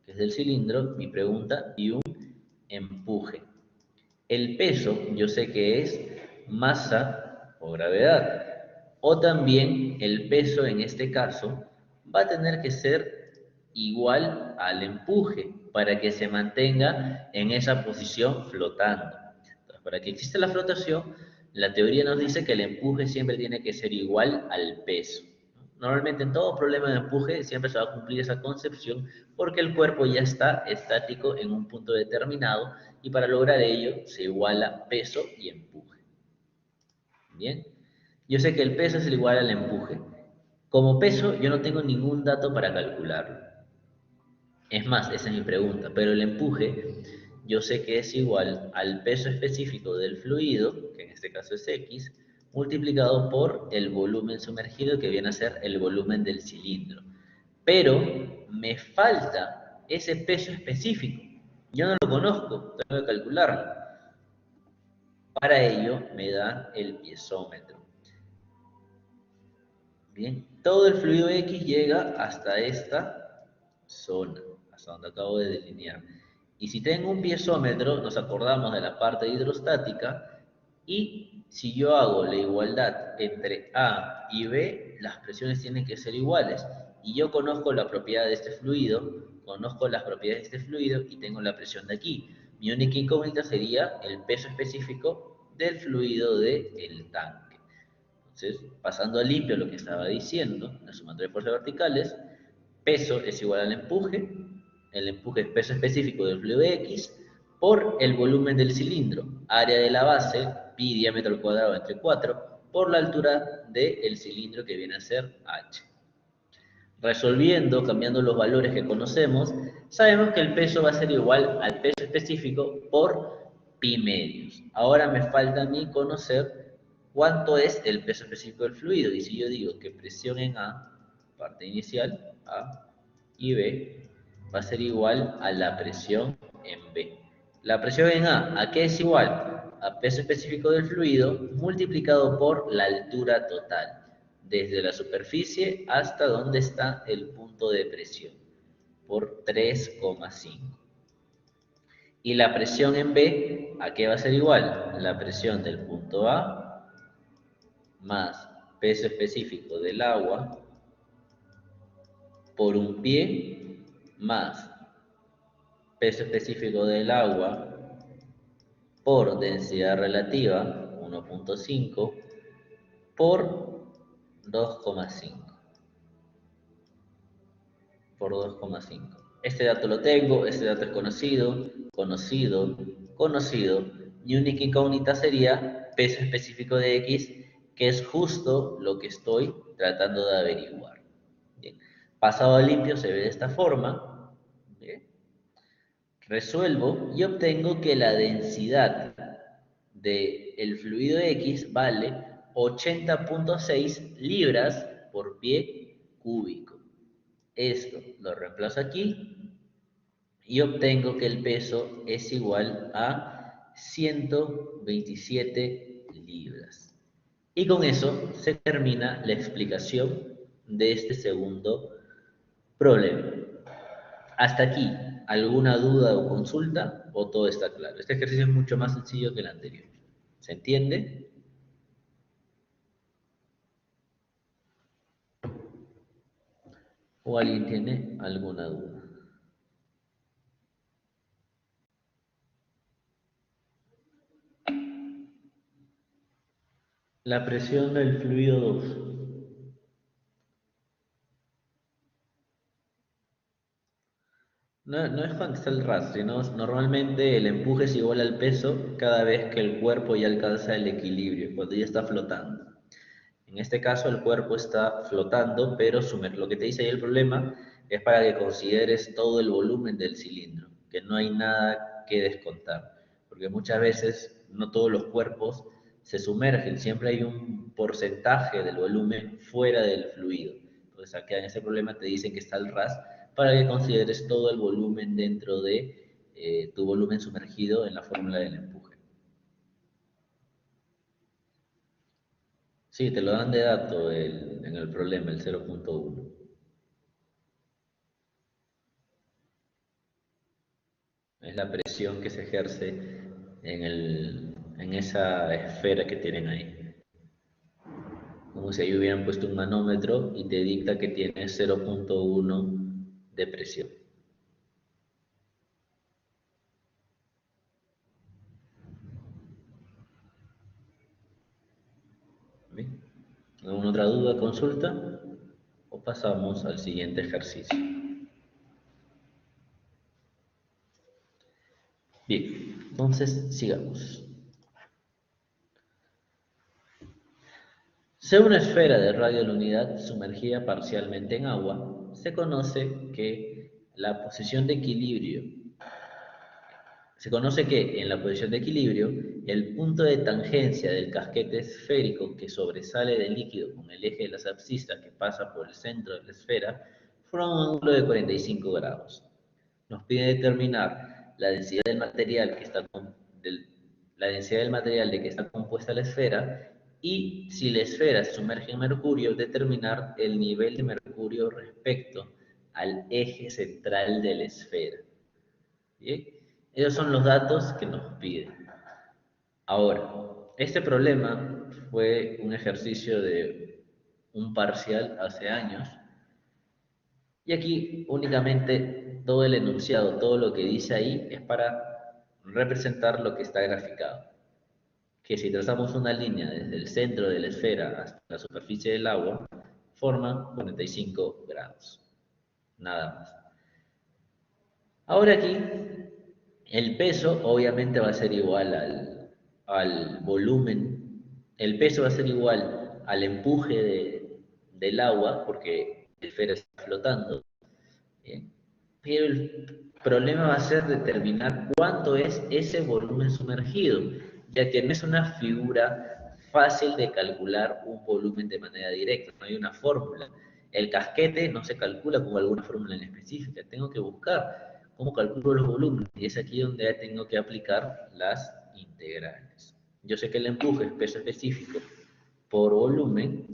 que es del cilindro, mi pregunta, y un empuje. El peso yo sé que es masa o gravedad. O también el peso en este caso va a tener que ser igual al empuje para que se mantenga en esa posición flotando. Entonces, para que exista la flotación, la teoría nos dice que el empuje siempre tiene que ser igual al peso. Normalmente en todo problema de empuje siempre se va a cumplir esa concepción porque el cuerpo ya está estático en un punto determinado y para lograr ello se iguala peso y empuje. Bien, yo sé que el peso es el igual al empuje. Como peso yo no tengo ningún dato para calcularlo. Es más, esa es mi pregunta, pero el empuje yo sé que es igual al peso específico del fluido, que en este caso es X, multiplicado por el volumen sumergido, que viene a ser el volumen del cilindro. Pero me falta ese peso específico. Yo no lo conozco, tengo que calcularlo. Para ello me da el piezómetro. Bien, todo el fluido X llega hasta esta zona, hasta donde acabo de delinear. Y si tengo un piezómetro, nos acordamos de la parte hidrostática, y si yo hago la igualdad entre A y B, las presiones tienen que ser iguales. Y yo conozco la propiedad de este fluido, conozco las propiedades de este fluido y tengo la presión de aquí. Mi única incógnita sería el peso específico del fluido del tanque. Entonces, pasando a limpio lo que estaba diciendo, la sumatoria de fuerzas verticales, peso es igual al empuje, el empuje es peso específico del fluido X, por el volumen del cilindro, área de la base, pi diámetro al cuadrado entre 4, por la altura del cilindro que viene a ser h. Resolviendo, cambiando los valores que conocemos, sabemos que el peso va a ser igual al peso específico por pi medios. Ahora me falta a mí conocer cuánto es el peso específico del fluido. Y si yo digo que presión en A, parte inicial, A y B, va a ser igual a la presión en B. La presión en ¿a qué es igual? A peso específico del fluido multiplicado por la altura total, desde la superficie hasta donde está el punto de presión, por 3,5. Y la presión en B, ¿a qué va a ser igual? La presión del punto A más peso específico del agua por un pie más peso específico del agua por densidad relativa 1,5 por 2,5 por 2,5. Este dato lo tengo, este dato es conocido, conocido, conocido. Mi única incógnita sería peso específico de X, que es justo lo que estoy tratando de averiguar. Bien. Pasado a limpio se ve de esta forma. Bien. Resuelvo y obtengo que la densidad del fluido X vale 80,6 libras por pie cúbico. Esto lo reemplazo aquí y obtengo que el peso es igual a 127 libras. Y con eso se termina la explicación de este segundo problema. Hasta aquí, ¿alguna duda o consulta o todo está claro? Este ejercicio es mucho más sencillo que el anterior. ¿Se entiende? ¿O alguien tiene alguna duda? La presión del fluido 2. No, no es cuando está el ras, sino normalmente el empuje es igual al peso cada vez que el cuerpo ya alcanza el equilibrio, cuando ya está flotando. En este caso el cuerpo está flotando, pero lo que te dice ahí el problema es para que consideres todo el volumen del cilindro, que no hay nada que descontar, porque muchas veces no todos los cuerpos se sumergen, siempre hay un porcentaje del volumen fuera del fluido. Entonces acá en ese problema te dicen que está el RAS para que consideres todo el volumen dentro de tu volumen sumergido en la fórmula del empuje. Sí, te lo dan de dato en el problema, el 0.1. Es la presión que se ejerce en esa esfera que tienen ahí. Como si ahí hubieran puesto un manómetro y te dicta que tiene 0.1 de presión. ¿Bien? ¿Alguna otra duda, consulta? O pasamos al siguiente ejercicio. Bien, entonces sigamos. Sea una esfera de radio de la unidad sumergida parcialmente en agua, se conoce que la posición de equilibrio Se conoce que, en la posición de equilibrio, el punto de tangencia del casquete esférico que sobresale del líquido con el eje de las abscisas que pasa por el centro de la esfera forma un ángulo de 45 grados. Nos pide determinar la densidad del material la densidad del material de que está compuesta la esfera y si la esfera se sumerge en mercurio, determinar el nivel de mercurio respecto al eje central de la esfera. ¿Bien? Esos son los datos que nos piden. Ahora, este problema fue un ejercicio de un parcial hace años y aquí únicamente todo el enunciado, todo lo que dice ahí es para representar lo que está graficado. Que si trazamos una línea desde el centro de la esfera hasta la superficie del agua, forma 45 grados. Nada más. Ahora aquí el peso obviamente va a ser igual al volumen, el peso va a ser igual al empuje del agua, porque la esfera está flotando, ¿bien? Pero el problema va a ser determinar cuánto es ese volumen sumergido, ya que no es una figura fácil de calcular un volumen de manera directa, no hay una fórmula. El casquete no se calcula con alguna fórmula en específica, tengo que buscar cómo calculo los volúmenes y es aquí donde tengo que aplicar las integrales. Yo sé que el empuje es peso específico por volumen,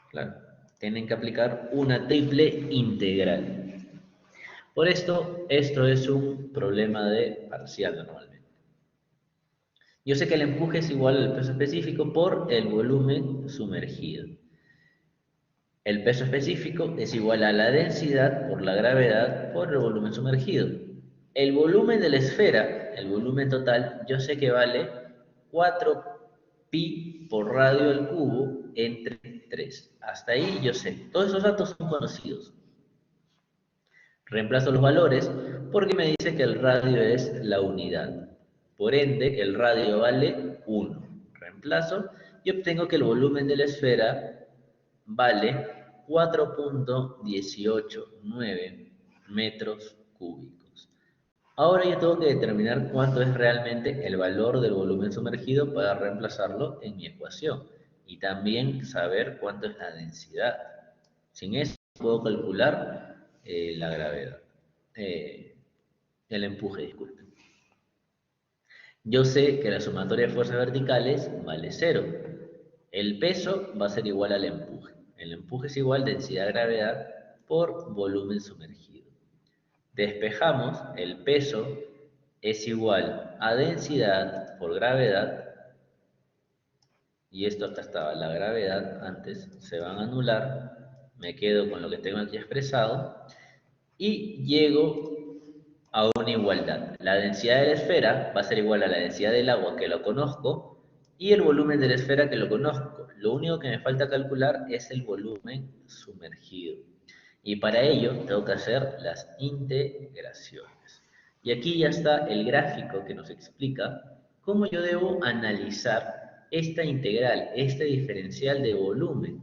claro, tienen que aplicar una triple integral. Por esto es un problema de parcial normalmente. Yo sé que el empuje es igual al peso específico por el volumen sumergido. El peso específico es igual a la densidad por la gravedad por el volumen sumergido. El volumen de la esfera, el volumen total, yo sé que vale 4 pi por radio al cubo entre 3. Hasta ahí yo sé. Todos esos datos son conocidos. Reemplazo los valores porque me dice que el radio es la unidad. Por ende, el radio vale 1. Reemplazo y obtengo que el volumen de la esfera vale 4.189 metros cúbicos. Ahora yo tengo que determinar cuánto es realmente el valor del volumen sumergido para reemplazarlo en mi ecuación y también saber cuánto es la densidad. Sin eso puedo calcular la gravedad, eh, el empuje, disculpen. Yo sé que la sumatoria de fuerzas verticales vale 0. El peso va a ser igual al empuje. El empuje es igual densidad-gravedad por volumen sumergido. Despejamos, el peso es igual a densidad por gravedad, y esto acá estaba, la gravedad antes, se van a anular, me quedo con lo que tengo aquí expresado, y llego a una igualdad. La densidad de la esfera va a ser igual a la densidad del agua que lo conozco, y el volumen de la esfera que lo conozco. Lo único que me falta calcular es el volumen sumergido. Y para ello tengo que hacer las integraciones. Y aquí ya está el gráfico que nos explica cómo yo debo analizar esta integral, este diferencial de volumen.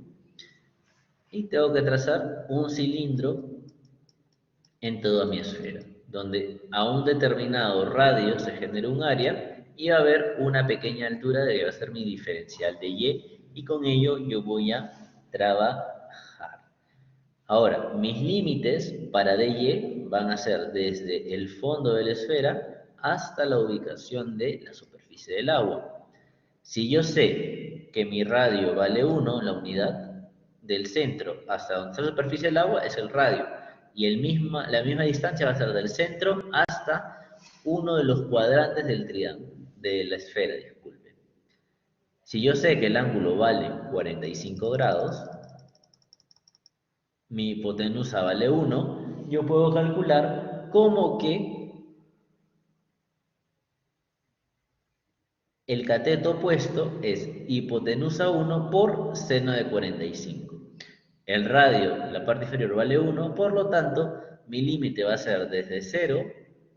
Y tengo que trazar un cilindro en toda mi esfera, donde a un determinado radio se genera un área y va a haber una pequeña altura que va a ser mi diferencial de y con ello yo voy a trabajar. Ahora, mis límites para dy van a ser desde el fondo de la esfera hasta la ubicación de la superficie del agua. Si yo sé que mi radio vale 1, la unidad del centro hasta donde está la superficie del agua es el radio. Y la misma distancia va a ser del centro hasta uno de los cuadrantes del triángulo, de la esfera, disculpen. Si yo sé que el ángulo vale 45 grados, mi hipotenusa vale 1, yo puedo calcular como que el cateto opuesto es hipotenusa 1 por seno de 45. El radio, la parte inferior, vale 1, por lo tanto, mi límite va a ser desde 0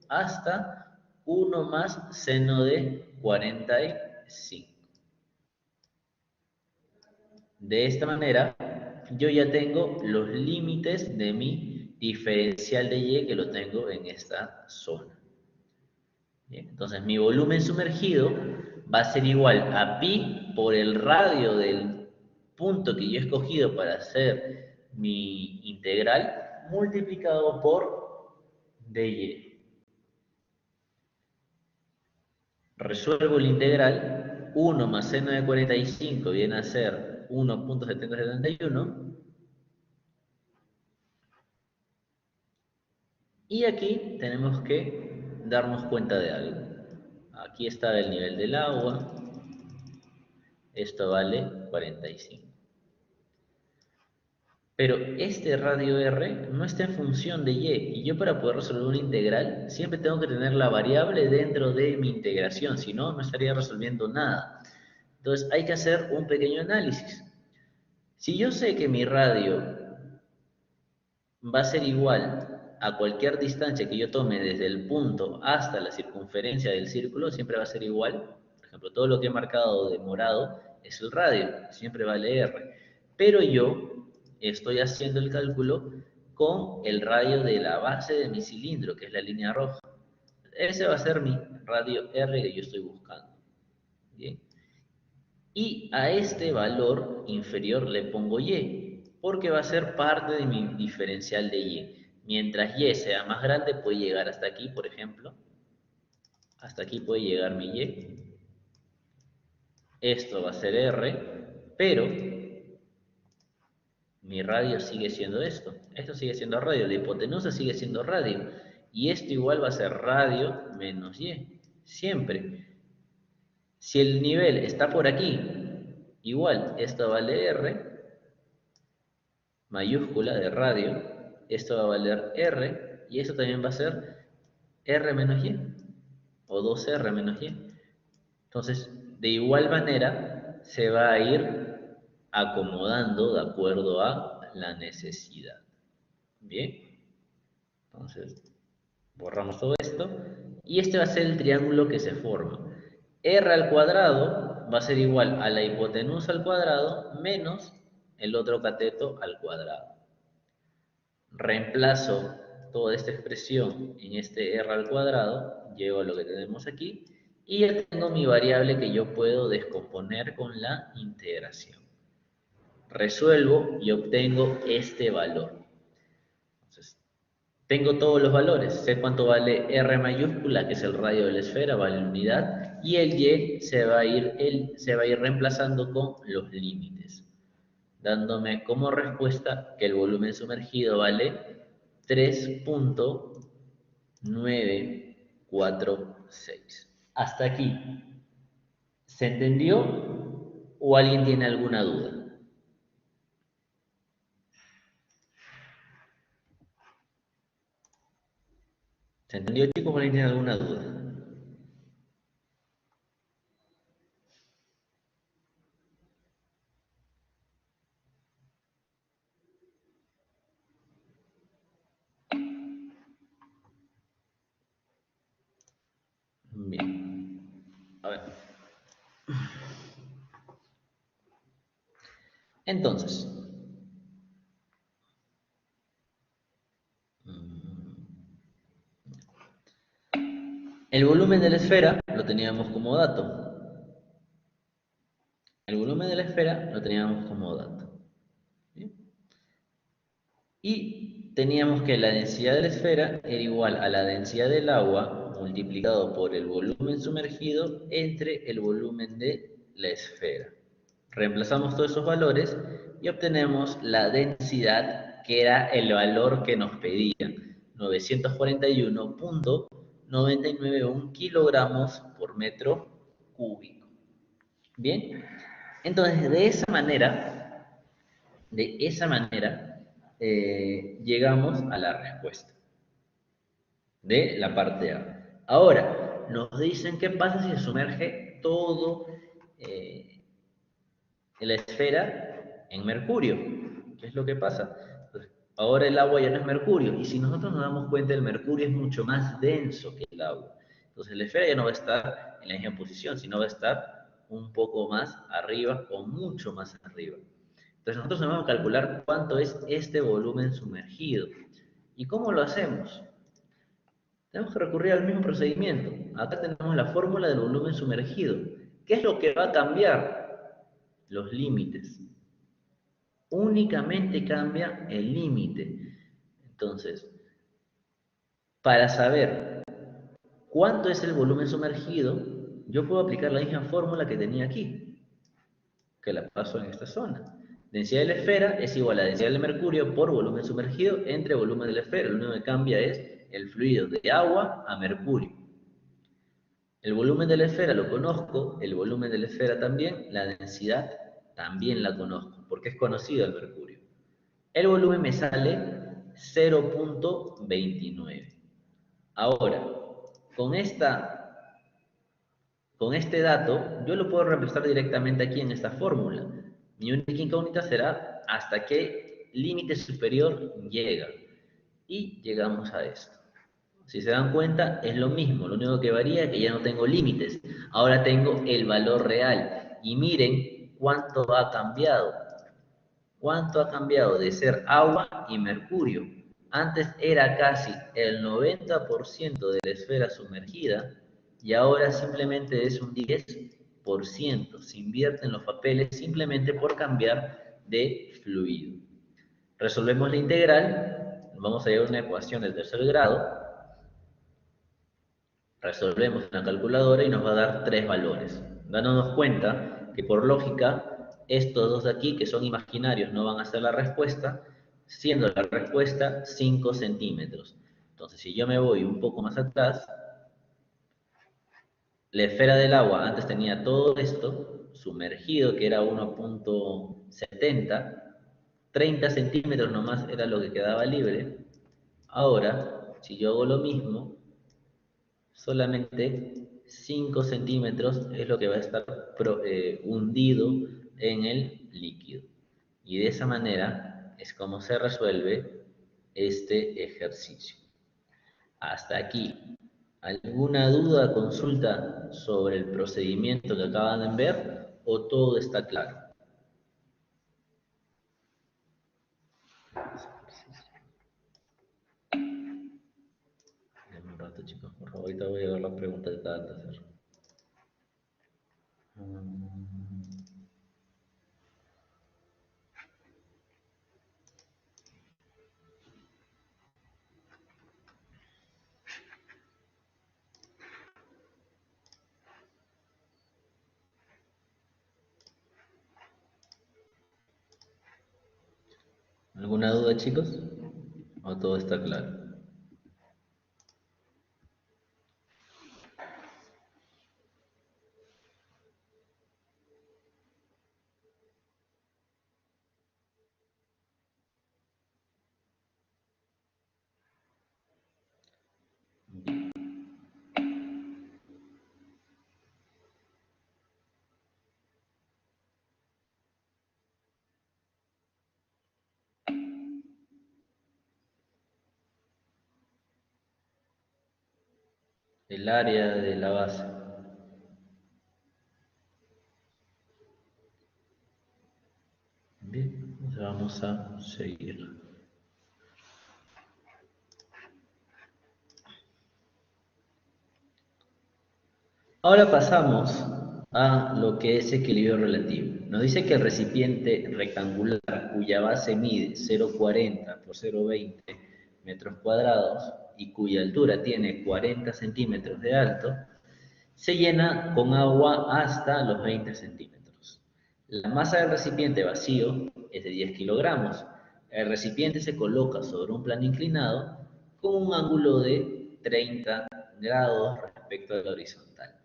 hasta 1 más seno de 45. De esta manera, yo ya tengo los límites de mi diferencial de y que lo tengo en esta zona. Bien, entonces, mi volumen sumergido va a ser igual a pi por el radio del punto que yo he escogido para hacer mi integral multiplicado por dy. Resuelvo la integral, 1 más seno de 45 viene a ser 1.771 y aquí tenemos que darnos cuenta de algo. Aquí está el nivel del agua, esto vale 45. Pero este radio R no está en función de y yo para poder resolver una integral siempre tengo que tener la variable dentro de mi integración, si no, no estaría resolviendo nada. Entonces hay que hacer un pequeño análisis. Si yo sé que mi radio va a ser igual a cualquier distancia que yo tome desde el punto hasta la circunferencia del círculo, siempre va a ser igual. Por ejemplo, todo lo que he marcado de morado es el radio, siempre vale R. Pero yo estoy haciendo el cálculo con el radio de la base de mi cilindro, que es la línea roja. Ese va a ser mi radio R que yo estoy buscando. ¿Bien? Y a este valor inferior le pongo y, porque va a ser parte de mi diferencial de y. Mientras y sea más grande, puede llegar hasta aquí, por ejemplo. Hasta aquí puede llegar mi y. Esto va a ser r, pero mi radio sigue siendo esto. Esto sigue siendo radio, la hipotenusa sigue siendo radio. Y esto igual va a ser radio menos y, siempre. Si el nivel está por aquí, igual, esto vale r, mayúscula de radio, esto va a valer R y esto también va a ser R menos Y o 2R menos Y. Entonces, de igual manera, se va a ir acomodando de acuerdo a la necesidad. Bien, entonces borramos todo esto y este va a ser el triángulo que se forma. R al cuadrado va a ser igual a la hipotenusa al cuadrado menos el otro cateto al cuadrado. Reemplazo toda esta expresión en este r al cuadrado, llego a lo que tenemos aquí, y ya tengo mi variable que yo puedo descomponer con la integración. Resuelvo y obtengo este valor. Entonces, tengo todos los valores, sé cuánto vale r mayúscula, que es el radio de la esfera, vale la unidad, y el y se va a ir reemplazando con los límites, dándome como respuesta que el volumen sumergido vale 3.946. Hasta aquí. ¿Se entendió o alguien tiene alguna duda? ¿Se entendió, chicos, o alguien tiene alguna duda? Entonces, el volumen de la esfera lo teníamos como dato. El volumen de la esfera lo teníamos como dato. ¿Sí? Y teníamos que la densidad de la esfera era igual a la densidad del agua multiplicado por el volumen sumergido entre el volumen de la esfera. Reemplazamos todos esos valores y obtenemos la densidad, que era el valor que nos pedían, 941.991 kilogramos por metro cúbico. Bien, entonces de esa manera, llegamos a la respuesta de la parte A. Ahora, nos dicen qué pasa si se sumerge todo eh, en la esfera en mercurio. ¿Qué es lo que pasa? Pues, ahora el agua ya no es mercurio, y si nosotros nos damos cuenta, el mercurio es mucho más denso que el agua. Entonces la esfera ya no va a estar en la misma posición, sino va a estar un poco más arriba o mucho más arriba. Entonces nosotros vamos a calcular cuánto es este volumen sumergido. ¿Y cómo lo hacemos? Tenemos que recurrir al mismo procedimiento. Acá tenemos la fórmula del volumen sumergido. ¿Qué es lo que va a cambiar? Los límites. Únicamente cambia el límite. Entonces, para saber cuánto es el volumen sumergido, yo puedo aplicar la misma fórmula que tenía aquí, que la paso en esta zona. Densidad de la esfera es igual a densidad del mercurio por volumen sumergido entre volumen de la esfera. Lo único que cambia es el fluido de agua a mercurio. El volumen de la esfera lo conozco, el volumen de la esfera también, la densidad también la conozco, porque es conocido el mercurio. El volumen me sale 0.29. Ahora, con, con este dato, yo lo puedo reemplazar directamente aquí en esta fórmula. Mi única incógnita será hasta qué límite superior llega. Y llegamos a esto. Si se dan cuenta, es lo mismo. Lo único que varía es que ya no tengo límites. Ahora tengo el valor real. Y miren cuánto ha cambiado. ¿Cuánto ha cambiado de ser agua y mercurio? Antes era casi el 90% de la esfera sumergida y ahora simplemente es un 10%. Se invierten los papeles simplemente por cambiar de fluido. Resolvemos la integral, vamos a llevar una ecuación del tercer grado, resolvemos en la calculadora y nos va a dar tres valores. Dándonos cuenta que por lógica, estos dos de aquí, que son imaginarios, no van a ser la respuesta, siendo la respuesta 5 centímetros. Entonces, si yo me voy un poco más atrás, la esfera del agua antes tenía todo esto, sumergido, que era 1.70, 30 centímetros nomás era lo que quedaba libre. Ahora, si yo hago lo mismo, solamente 5 centímetros es lo que va a estar hundido en el líquido. Y de esa manera es como se resuelve este ejercicio. Hasta aquí. ¿Alguna duda, consulta sobre el procedimiento que acaban de ver o todo está claro? Denme un rato, chicos, por favor. Ahorita voy a ver la pregunta que acaban de hacer. ¿Alguna duda, chicos? ¿O todo está claro? El área de la base. Bien, entonces vamos a seguir. Ahora pasamos a lo que es equilibrio relativo. Nos dice que el recipiente rectangular cuya base mide 0,40 por 0,20 metros cuadrados y cuya altura tiene 40 centímetros de alto, se llena con agua hasta los 20 centímetros. La masa del recipiente vacío es de 10 kilogramos. El recipiente se coloca sobre un plano inclinado con un ángulo de 30 grados respecto al horizontal.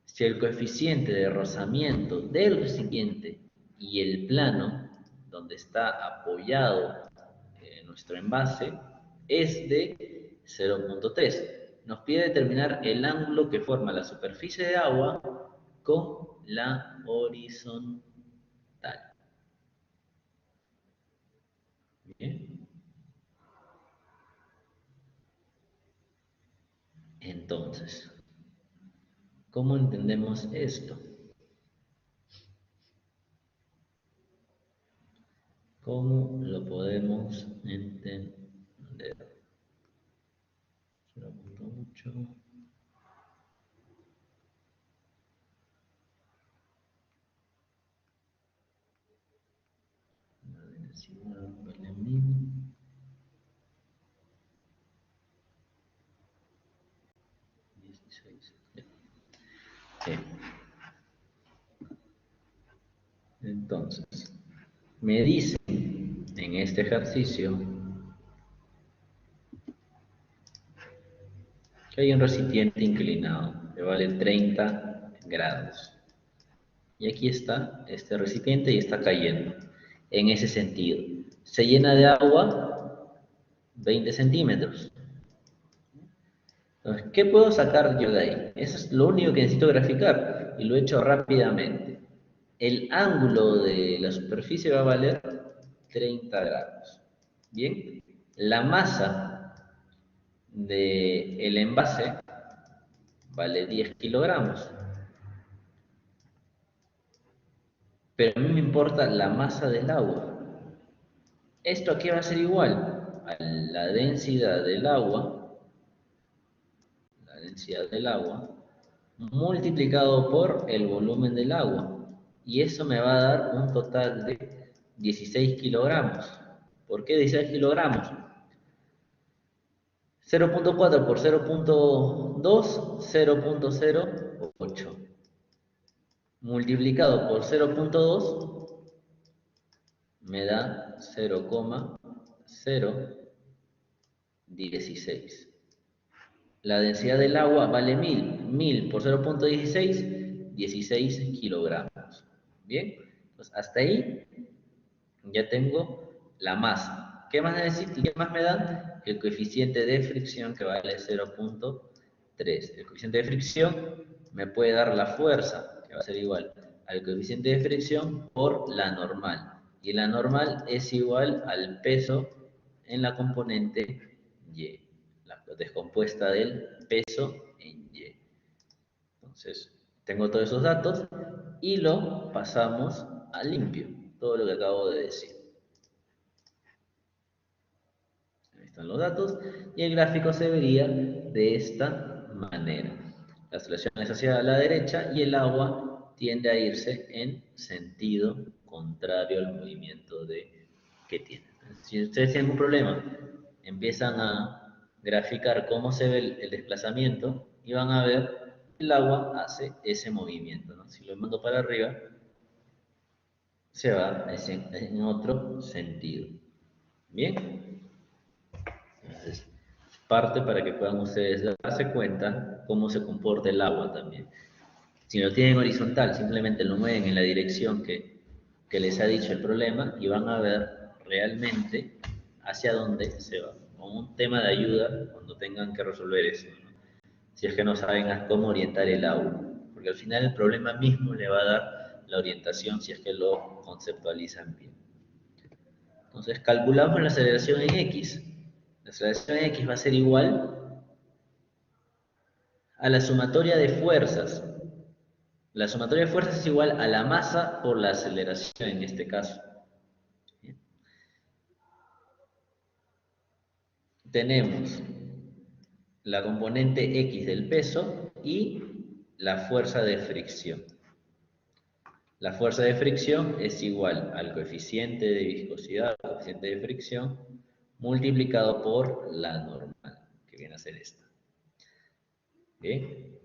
Si el coeficiente de rozamiento del recipiente y el plano donde está apoyado nuestro envase es de 0,3, nos pide determinar el ángulo que forma la superficie de agua con la horizontal. Bien. Entonces, ¿cómo entendemos esto? ¿Cómo lo podemos entender? 0,8. La densidad vale 1000. 16. Sí. Entonces, me dice en este ejercicio que hay un recipiente inclinado que vale 30 grados. Y aquí está este recipiente y está cayendo en ese sentido. Se llena de agua 20 centímetros. Entonces, ¿qué puedo sacar yo de ahí? Eso es lo único que necesito graficar y lo he hecho rápidamente. El ángulo de la superficie va a valer 30 grados. Bien, la masa del envase vale 10 kilogramos. Pero a mí me importa la masa del agua. ¿Esto aquí va a ser igual? A la densidad del agua, multiplicado por el volumen del agua. Y eso me va a dar un total de 16 kilogramos. ¿Por qué 16 kilogramos? 0,4 por 0,2, 0,08. Multiplicado por 0,2 me da 0,016. La densidad del agua vale 1000. 1000 por 0,16, 16 kilogramos. Bien, pues hasta ahí ya tengo la masa. ¿Qué más necesito? ¿Qué más me da? El coeficiente de fricción que vale 0,3. El coeficiente de fricción me puede dar la fuerza, que va a ser igual al coeficiente de fricción por la normal. Y la normal es igual al peso en la componente Y, la descompuesta del peso en Y. Entonces, tengo todos esos datos y lo pasamos a limpio, todo lo que acabo de decir. Ahí están los datos y el gráfico se vería de esta manera. La solución es hacia la derecha y el agua tiende a irse en sentido contrario al movimiento que tiene. Si ustedes tienen un problema, empiezan a graficar cómo se ve el desplazamiento y van a ver que el agua hace ese movimiento, ¿no? Si lo mando para arriba, se va en otro sentido. Bien. Entonces, parte para que puedan ustedes darse cuenta cómo se comporta el agua también. Si lo tienen horizontal, simplemente lo mueven en la dirección que les ha dicho el problema y van a ver realmente hacia dónde se va. Como un tema de ayuda cuando tengan que resolver eso, ¿no? Si es que no saben cómo orientar el agua. Porque al final el problema mismo le va a dar la orientación si es que lo conceptualizan bien. Entonces calculamos la aceleración en X. La aceleración en X va a ser igual a la sumatoria de fuerzas. La sumatoria de fuerzas es igual a la masa por la aceleración en este caso. tenemos la componente X del peso y la fuerza de fricción. La fuerza de fricción es igual al coeficiente de viscosidad, coeficiente de fricción, multiplicado por la normal, que viene a ser esta. ¿Bien?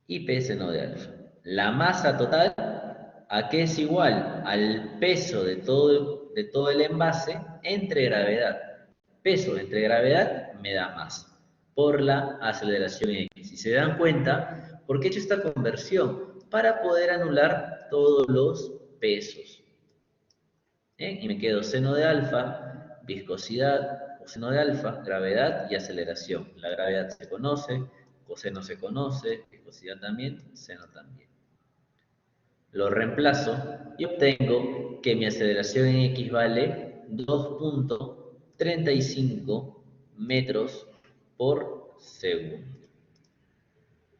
Y P seno de alfa. La masa total, ¿a qué es igual? Al peso de todo el envase entre gravedad. Peso entre gravedad me da masa por la aceleración X. Si se dan cuenta, ¿por qué he hecho esta conversión? Para poder anular todos los pesos. Y me quedo seno de alfa, viscosidad, coseno de alfa, gravedad y aceleración. La gravedad se conoce, coseno se conoce, viscosidad también, seno también. Lo reemplazo y obtengo que mi aceleración en X vale 2.35 metros por segundo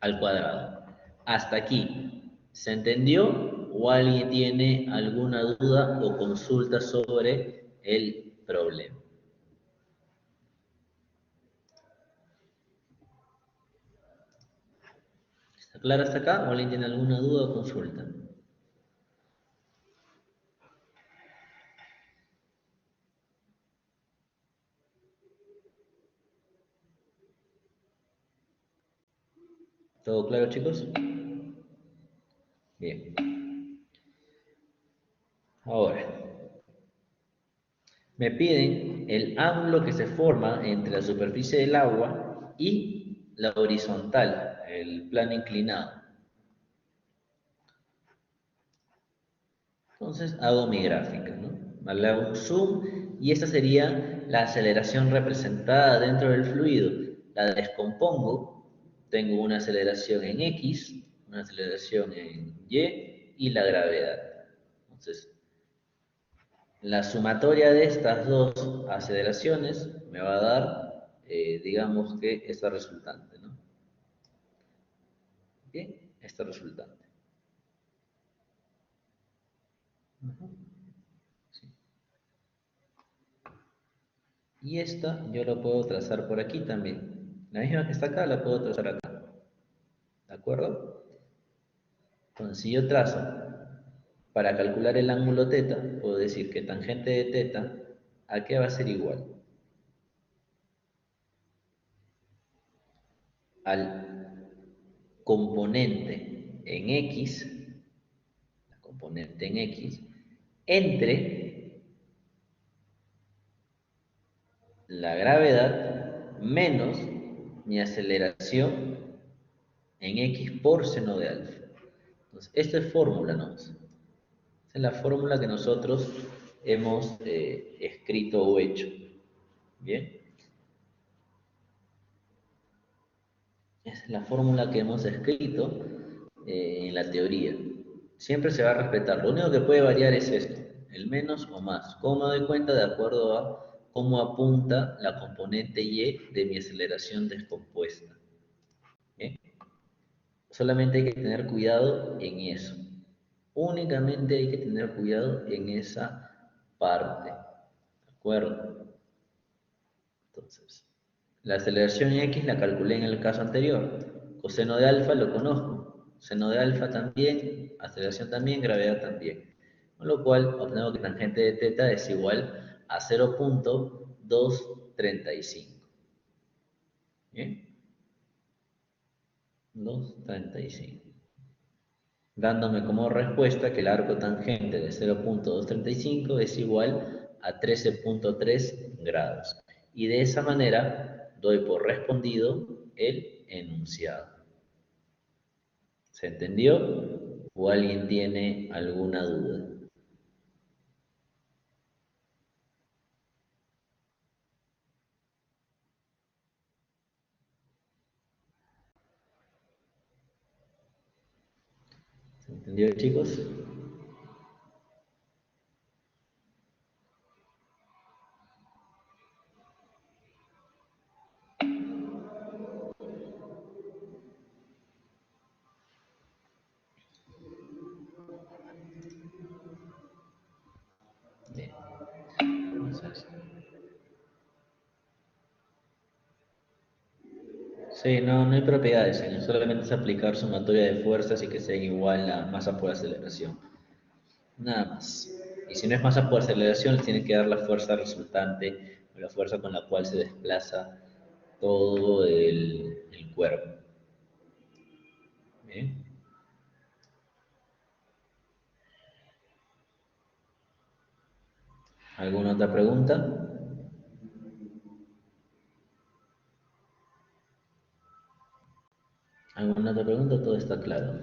al cuadrado. Hasta aquí, ¿se entendió? ¿O alguien tiene alguna duda o consulta sobre el problema? ¿Está claro hasta acá? ¿O alguien tiene alguna duda o consulta? ¿Todo claro, chicos? Bien. Ahora, me piden el ángulo que se forma entre la superficie del agua y la horizontal, el plano inclinado. Entonces hago mi gráfica, ¿no? Le hago un zoom y esta sería la aceleración representada dentro del fluido. La descompongo, tengo una aceleración en X, una aceleración en Y la gravedad. Entonces, la sumatoria de estas dos aceleraciones me va a dar, digamos que esta resultante, ¿no? Bien, esta resultante. Ujú. Sí. Y esta yo la puedo trazar por aquí también. La misma que está acá la puedo trazar acá. ¿De acuerdo? Entonces, si yo trazo para calcular el ángulo teta, puedo decir que tangente de teta, ¿a qué va a ser igual? Al componente en X, la componente en X, entre la gravedad menos mi aceleración en X por seno de alfa. Entonces, esta es fórmula, ¿no? Esta es la fórmula que nosotros hemos escrito o hecho. Bien, esa es la fórmula que hemos escrito en la teoría. Siempre se va a respetar. Lo único que puede variar es esto, el menos o más. ¿Cómo me doy cuenta? De acuerdo a cómo apunta la componente Y de mi aceleración descompuesta. ¿Bien? Solamente hay que tener cuidado en eso. Únicamente hay que tener cuidado en esa parte. ¿De acuerdo? Entonces, la aceleración X la calculé en el caso anterior. Coseno de alfa lo conozco. Seno de alfa también, aceleración también, gravedad también. Con lo cual, obtengo que tangente de teta es igual a 0.235. ¿Bien? 235. Dándome como respuesta que el arco tangente de 0.235 es igual a 13.3 grados. Y de esa manera doy por respondido el enunciado. ¿Se entendió? ¿O alguien tiene alguna duda? ¿Se entendió, chicos? Bien. Entonces, Sí, no, no hay propiedades, solamente es aplicar sumatoria de fuerzas y que sea igual a masa por aceleración. Nada más. Y si no es masa por aceleración, le tiene que dar la fuerza resultante, o la fuerza con la cual se desplaza todo el cuerpo. ¿Bien? ¿Alguna otra pregunta? ¿Alguna otra pregunta? Todo está claro.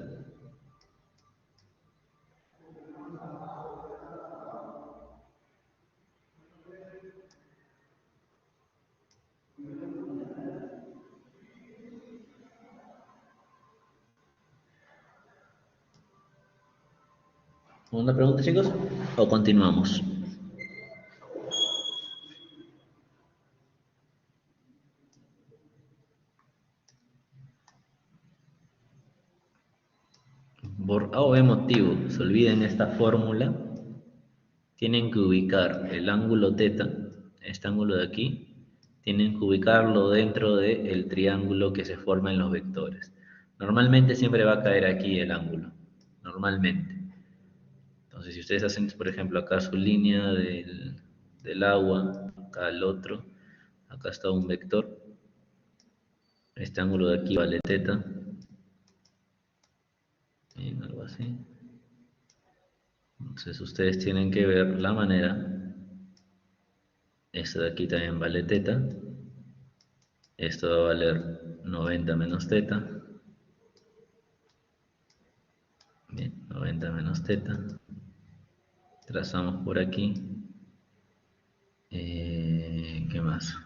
¿Alguna pregunta, chicos? ¿O continuamos? Por A o B motivo, se olviden esta fórmula, tienen que ubicar el ángulo teta, este ángulo de aquí, tienen que ubicarlo dentro del triángulo que se forma en los vectores. Normalmente siempre va a caer aquí el ángulo, normalmente. Entonces, si ustedes hacen, por ejemplo, acá su línea del agua, acá el otro, acá está un vector, este ángulo de aquí vale teta, y algo así. Entonces, ustedes tienen que ver la manera. Esto de aquí también vale teta. Esto va a valer 90 menos teta. Bien, 90 menos teta. Trazamos por aquí. ¿Qué más?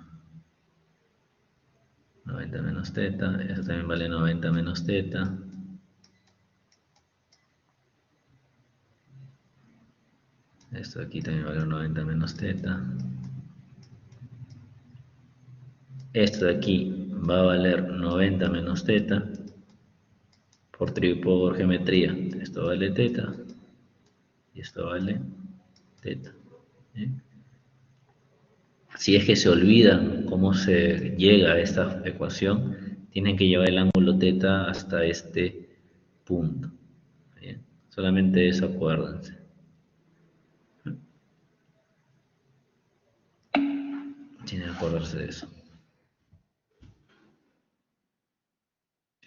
90 menos teta. Esto también vale 90 menos teta. Esto de aquí también vale 90 menos teta. Esto de aquí va a valer 90 menos teta. Por geometría. Esto vale teta. Y esto vale teta. ¿Bien? Si es que se olvidan cómo se llega a esta ecuación, tienen que llevar el ángulo teta hasta este punto. ¿Bien? Solamente eso acuérdense. Tienen que acordarse de eso.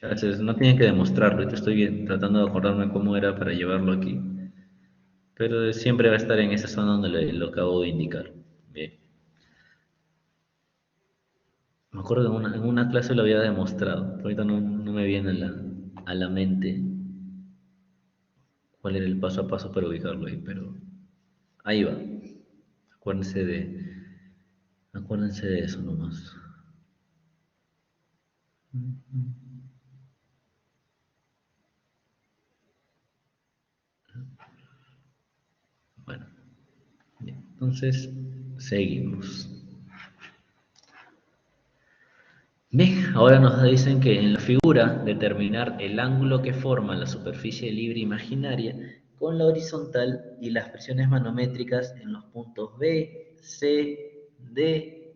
A veces no tienen que demostrarlo, yo estoy tratando de acordarme cómo era para llevarlo aquí. Pero siempre va a estar en esa zona donde lo acabo de indicar. Bien. Me acuerdo que en una clase lo había demostrado, pero ahorita no me viene a la mente cuál era el paso a paso para ubicarlo ahí, pero ahí va. Acuérdense acuérdense de eso nomás. Bueno, bien, entonces seguimos. Bien, ahora nos dicen que en la figura determinar el ángulo que forma la superficie libre imaginaria con la horizontal y las presiones manométricas en los puntos B, C, D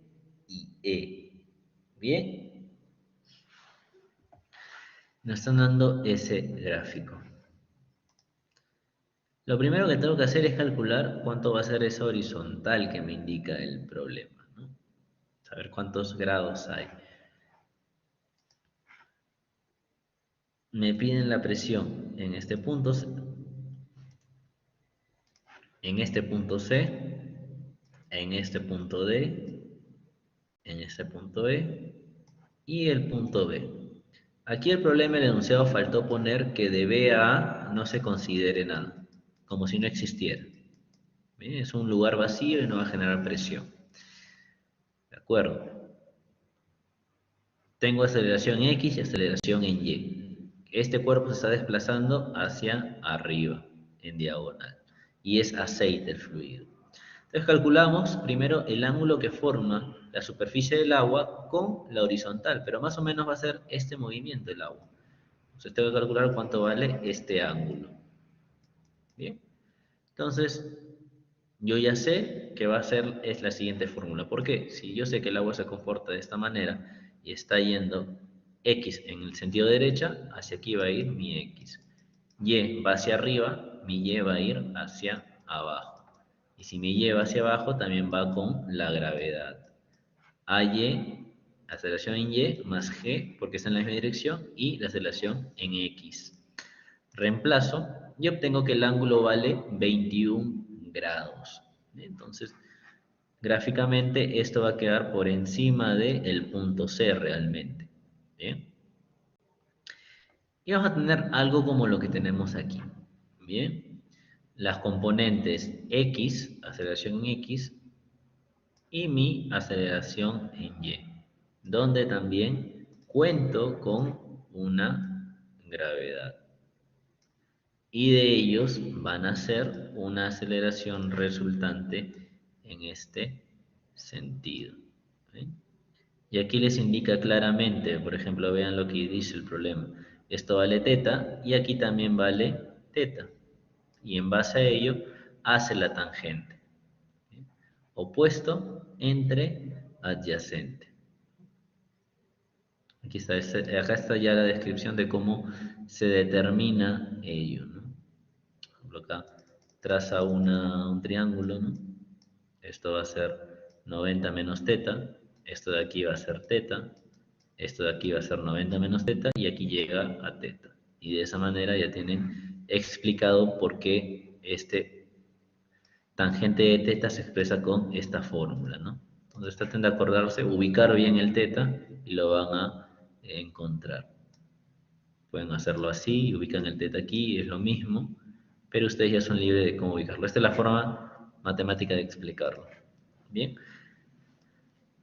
y E. Bien, nos están dando ese gráfico. Lo primero que tengo que hacer es calcular cuánto va a ser esa horizontal que me indica el problema, ¿no? Saber cuántos grados hay. Me piden la presión en este punto C, en este punto D, en este punto E y el punto B. Aquí el problema del enunciado faltó poner que de B a A no se considere nada, como si no existiera. ¿Bien? Es un lugar vacío y no va a generar presión. ¿De acuerdo? Tengo aceleración X y aceleración en Y. Este cuerpo se está desplazando hacia arriba, en diagonal. Y es aceite el fluido. Entonces calculamos primero el ángulo que forma la superficie del agua con la horizontal, pero más o menos va a ser este movimiento del agua. Entonces tengo que calcular cuánto vale este ángulo. Bien. Entonces, yo ya sé que va a ser es la siguiente fórmula. ¿Por qué? Si yo sé que el agua se comporta de esta manera y está yendo X en el sentido derecha, hacia aquí va a ir mi X. Y va hacia arriba, mi Y va a ir hacia abajo. Y si mi Y va hacia abajo, también va con la gravedad. AY, aceleración en Y, más G, porque está en la misma dirección, y la aceleración en X. Reemplazo y obtengo que el ángulo vale 21 grados. Entonces, gráficamente esto va a quedar por encima del punto C realmente. ¿Bien? Y vamos a tener algo como lo que tenemos aquí. Bien. Las componentes X, aceleración en X, y mi aceleración en Y, donde también cuento con una gravedad. Y de ellos van a ser una aceleración resultante en este sentido. ¿Sí? Y aquí les indica claramente, por ejemplo, vean lo que dice el problema. Esto vale teta y aquí también vale teta. Y en base a ello hace la tangente. ¿Sí? Opuesto entre adyacente. Aquí está, acá está ya la descripción de cómo se determina ello, ¿no? Por ejemplo, acá traza un triángulo, ¿no? Esto va a ser 90 menos teta, esto de aquí va a ser teta, esto de aquí va a ser 90 menos teta y aquí llega a teta. Y de esa manera ya tienen explicado por qué este tangente de teta se expresa con esta fórmula, ¿no? Entonces traten de acordarse, ubicar bien el teta y lo van a encontrar. Pueden hacerlo así, ubican el teta aquí, es lo mismo, pero ustedes ya son libres de cómo ubicarlo. Esta es la forma matemática de explicarlo. Bien.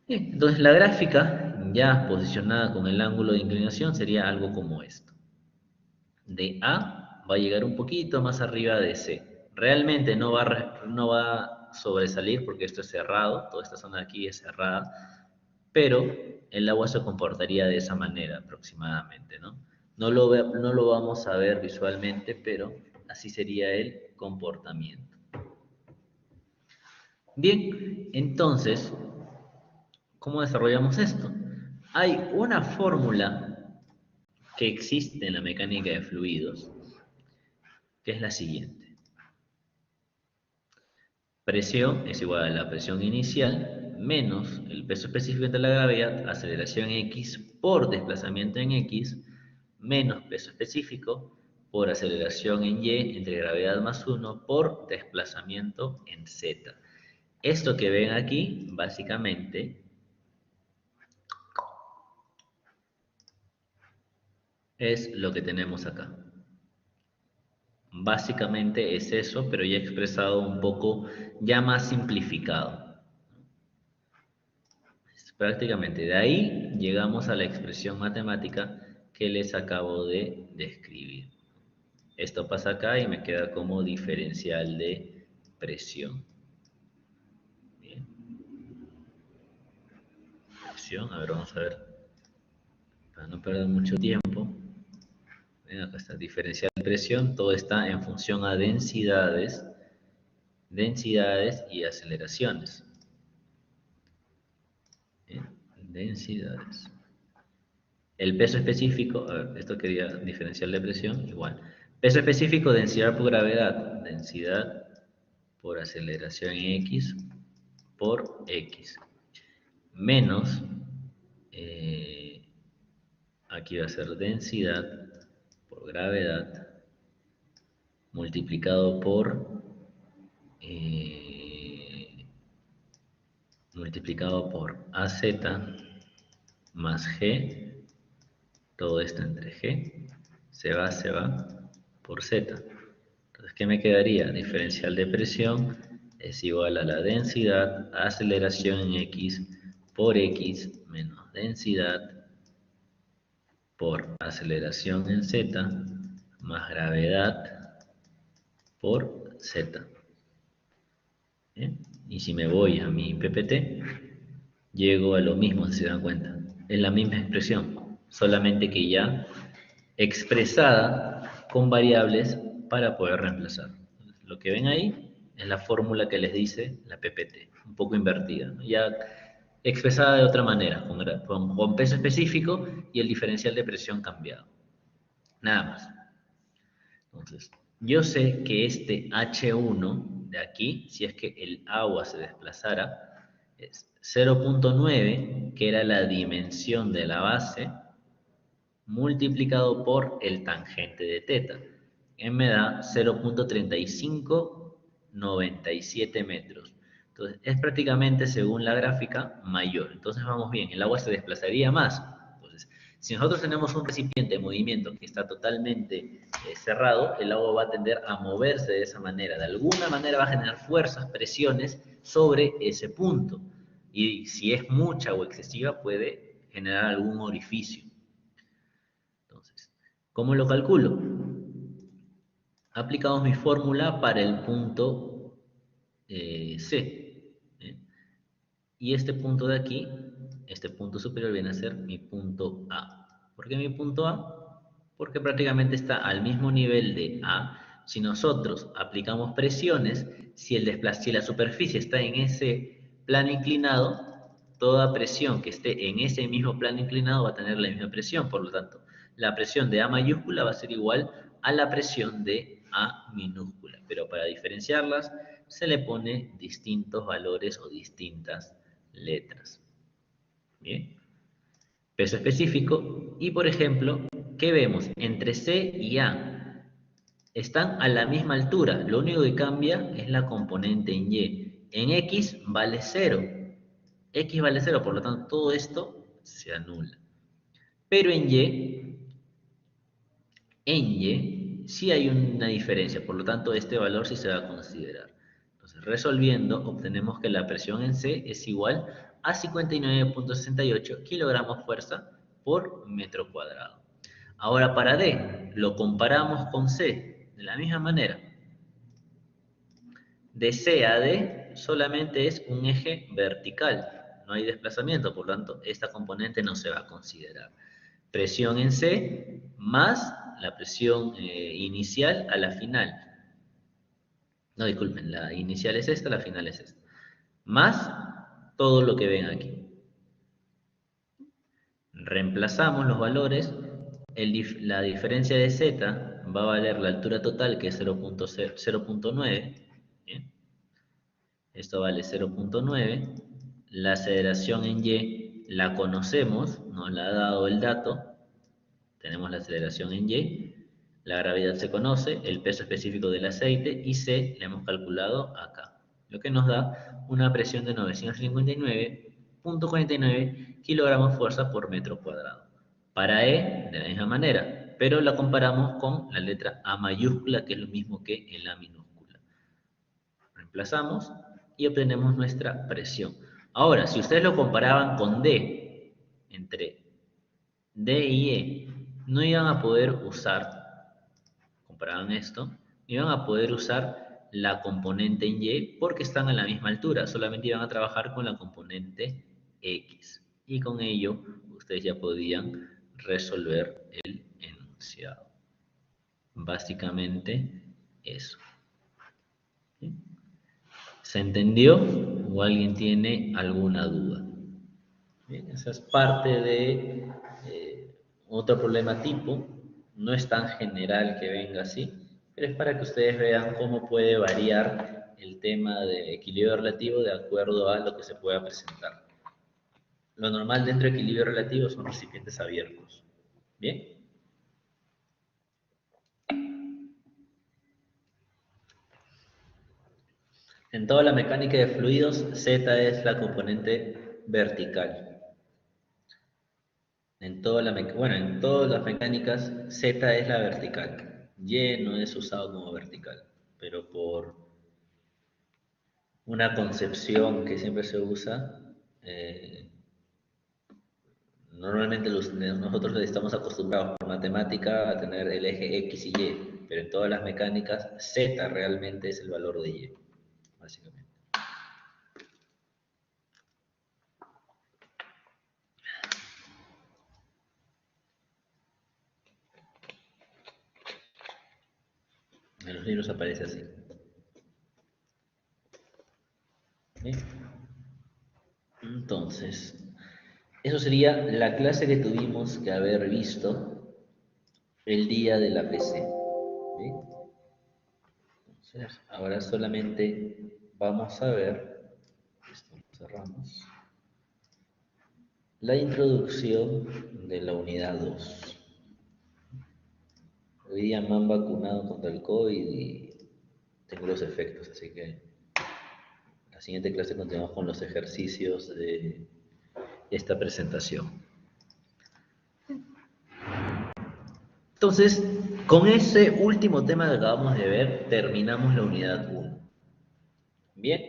Bien, entonces la gráfica ya posicionada con el ángulo de inclinación sería algo como esto. De A va a llegar un poquito más arriba de C. Realmente no va a sobresalir porque esto es cerrado, toda esta zona de aquí es cerrada, pero el agua se comportaría de esa manera aproximadamente, ¿no? No lo vamos a ver visualmente, pero así sería el comportamiento. Bien, entonces, ¿cómo desarrollamos esto? Hay una fórmula que existe en la mecánica de fluidos, que es la siguiente. Presión es igual a la presión inicial menos el peso específico de la gravedad, aceleración X por desplazamiento en X, menos peso específico por aceleración en Y entre gravedad más 1 por desplazamiento en Z. Esto que ven aquí, básicamente, es lo que tenemos acá. Básicamente es eso, pero ya expresado un poco, ya más simplificado. Prácticamente de ahí llegamos a la expresión matemática que les acabo de describir. Esto pasa acá y me queda como diferencial de presión. Bien. Presión, a ver, vamos a ver, para no perder mucho tiempo. Bien, acá está, diferencial de presión, todo está en función a densidades y aceleraciones. Bien, densidades. El peso específico, a ver, esto quería diferencial de presión, igual. Peso específico, densidad por gravedad, densidad por aceleración en X por X. Menos, aquí va a ser densidad por gravedad, multiplicado por AZ más G, todo esto entre G, se va por Z. Entonces, ¿qué me quedaría? Diferencial de presión es igual a la densidad, aceleración en X por X menos densidad por aceleración en Z más gravedad por Z. ¿Bien? Y si me voy a mi PPT, llego a lo mismo, si se dan cuenta. Es la misma expresión, solamente que ya expresada con variables para poder reemplazar. Lo que ven ahí es la fórmula que les dice la PPT, un poco invertida, ¿no? Ya expresada de otra manera, con peso específico y el diferencial de presión cambiado. Nada más. Entonces, yo sé que este H1 de aquí, si es que el agua se desplazara, es 0.9, que era la dimensión de la base, multiplicado por el tangente de teta, que me da 0.3597 metros. Entonces, es prácticamente, según la gráfica, mayor. Entonces, vamos bien, el agua se desplazaría más. Entonces, si nosotros tenemos un recipiente de movimiento que está totalmente cerrado, el agua va a tender a moverse de esa manera. De alguna manera va a generar fuerzas, presiones sobre ese punto. Y si es mucha o excesiva, puede generar algún orificio. Entonces, ¿cómo lo calculo? Aplicamos mi fórmula para el punto C. ¿eh? Y este punto de aquí, este punto superior viene a ser mi punto A. ¿Por qué mi punto A? Porque prácticamente está al mismo nivel de A. Si nosotros aplicamos presiones, si la superficie está en ese plano inclinado, toda presión que esté en ese mismo plano inclinado va a tener la misma presión. Por lo tanto, la presión de A mayúscula va a ser igual a la presión de A minúscula. Pero para diferenciarlas, se le pone distintos valores o distintas letras. Bien. Peso específico. Y por ejemplo, ¿qué vemos? Entre C y A están a la misma altura. Lo único que cambia es la componente en Y. En X vale 0. X vale 0, por lo tanto todo esto se anula. Pero en Y sí hay una diferencia, por lo tanto este valor sí se va a considerar. Entonces, resolviendo, obtenemos que la presión en C es igual a 59.68 kilogramos fuerza por metro cuadrado. Ahora para D, lo comparamos con C de la misma manera. De C a D solamente es un eje vertical, no hay desplazamiento, por lo tanto esta componente no se va a considerar. Presión en C más la presión inicial a la final. No, disculpen, la inicial es esta, la final es esta. Más todo lo que ven aquí. Reemplazamos los valores. La diferencia de Z va a valer la altura total, que es 0.9. Esto vale 0.9. La aceleración en Y la conocemos, nos la ha dado el dato. Tenemos la aceleración en Y, la gravedad se conoce, el peso específico del aceite y C le hemos calculado acá, lo que nos da una presión de 959.49 kilogramos fuerza por metro cuadrado. Para E, de la misma manera, pero la comparamos con la letra A mayúscula, que es lo mismo que el A minúscula. Reemplazamos y obtenemos nuestra presión. Ahora, si ustedes lo comparaban con D, entre D y E, no iban a poder usar, comparaban esto, no iban a poder usar la componente en Y porque están a la misma altura, solamente iban a trabajar con la componente X. Y con ello ustedes ya podían resolver el enunciado. Básicamente eso. ¿Sí? ¿Se entendió o alguien tiene alguna duda? Bien, esa es parte de otro problema tipo. No es tan general que venga así, pero es para que ustedes vean cómo puede variar el tema de equilibrio relativo de acuerdo a lo que se pueda presentar. Lo normal dentro de equilibrio relativo son recipientes abiertos. Bien. En toda la mecánica de fluidos, Z es la componente vertical. En todas las mecánicas, Z es la vertical. Y no es usado como vertical, pero por una concepción que siempre se usa, normalmente nosotros estamos acostumbrados por matemática a tener el eje X y Y, pero en todas las mecánicas, Z realmente es el valor de Y, básicamente. En los libros aparece así. ¿Sí? Entonces, eso sería la clase que tuvimos que haber visto el día de la PC. ¿Sí? Entonces, ahora solamente vamos a ver, esto lo cerramos, la introducción de la unidad 2. Hoy día me han vacunado contra el COVID y tengo los efectos, así que la siguiente clase continuamos con los ejercicios de esta presentación. Entonces, con ese último tema que acabamos de ver, terminamos la unidad 1. Bien,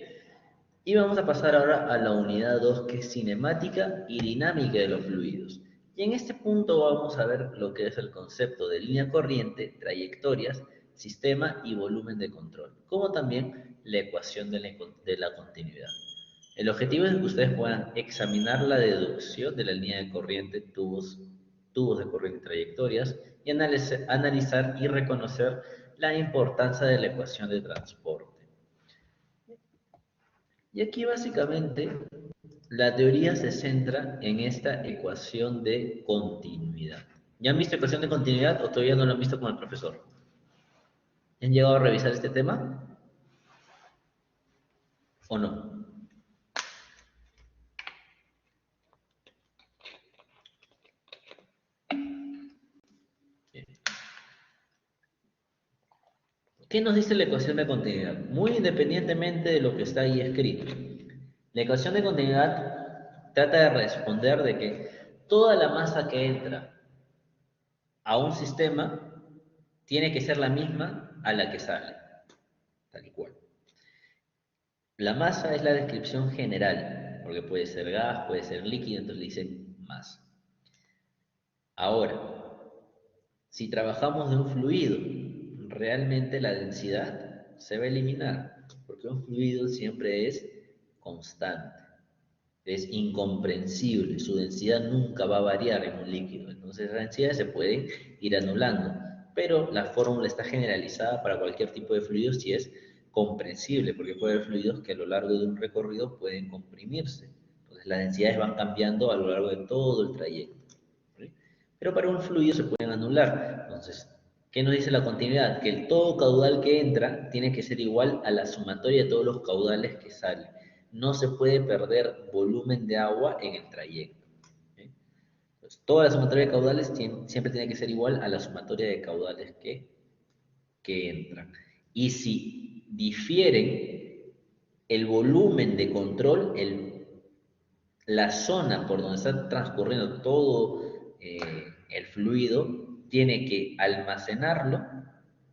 y vamos a pasar ahora a la unidad 2, que es cinemática y dinámica de los fluidos. Y en este punto vamos a ver lo que es el concepto de línea corriente, trayectorias, sistema y volumen de control, como también la ecuación de la continuidad. El objetivo es que ustedes puedan examinar la deducción de la línea de corriente, tubos de corriente y trayectorias, y analizar y reconocer la importancia de la ecuación de transporte. Y aquí básicamente la teoría se centra en esta ecuación de continuidad. ¿Ya han visto ecuación de continuidad o todavía no lo han visto con el profesor? ¿Han llegado a revisar este tema? ¿O no? ¿Qué nos dice la ecuación de continuidad? Muy independientemente de lo que está ahí escrito. La ecuación de continuidad trata de responder de que toda la masa que entra a un sistema tiene que ser la misma a la que sale, tal y cual. La masa es la descripción general, porque puede ser gas, puede ser líquido, entonces le dicen masa. Ahora, si trabajamos de un fluido, realmente la densidad se va a eliminar, porque un fluido siempre es constante, es incomprensible, su densidad nunca va a variar en un líquido, entonces las densidades se pueden ir anulando, pero la fórmula está generalizada para cualquier tipo de fluido si es comprensible, porque puede haber fluidos que a lo largo de un recorrido pueden comprimirse, entonces las densidades van cambiando a lo largo de todo el trayecto. ¿Sí? Pero para un fluido se pueden anular. Entonces, ¿qué nos dice la continuidad? Que el todo caudal que entra tiene que ser igual a la sumatoria de todos los caudales que salen. No se puede perder volumen de agua en el trayecto. ¿Sí? Entonces, toda la sumatoria de caudales siempre tiene que ser igual a la sumatoria de caudales que entran. Y si difieren el volumen de control, la zona por donde está transcurriendo todo el fluido tiene que almacenarlo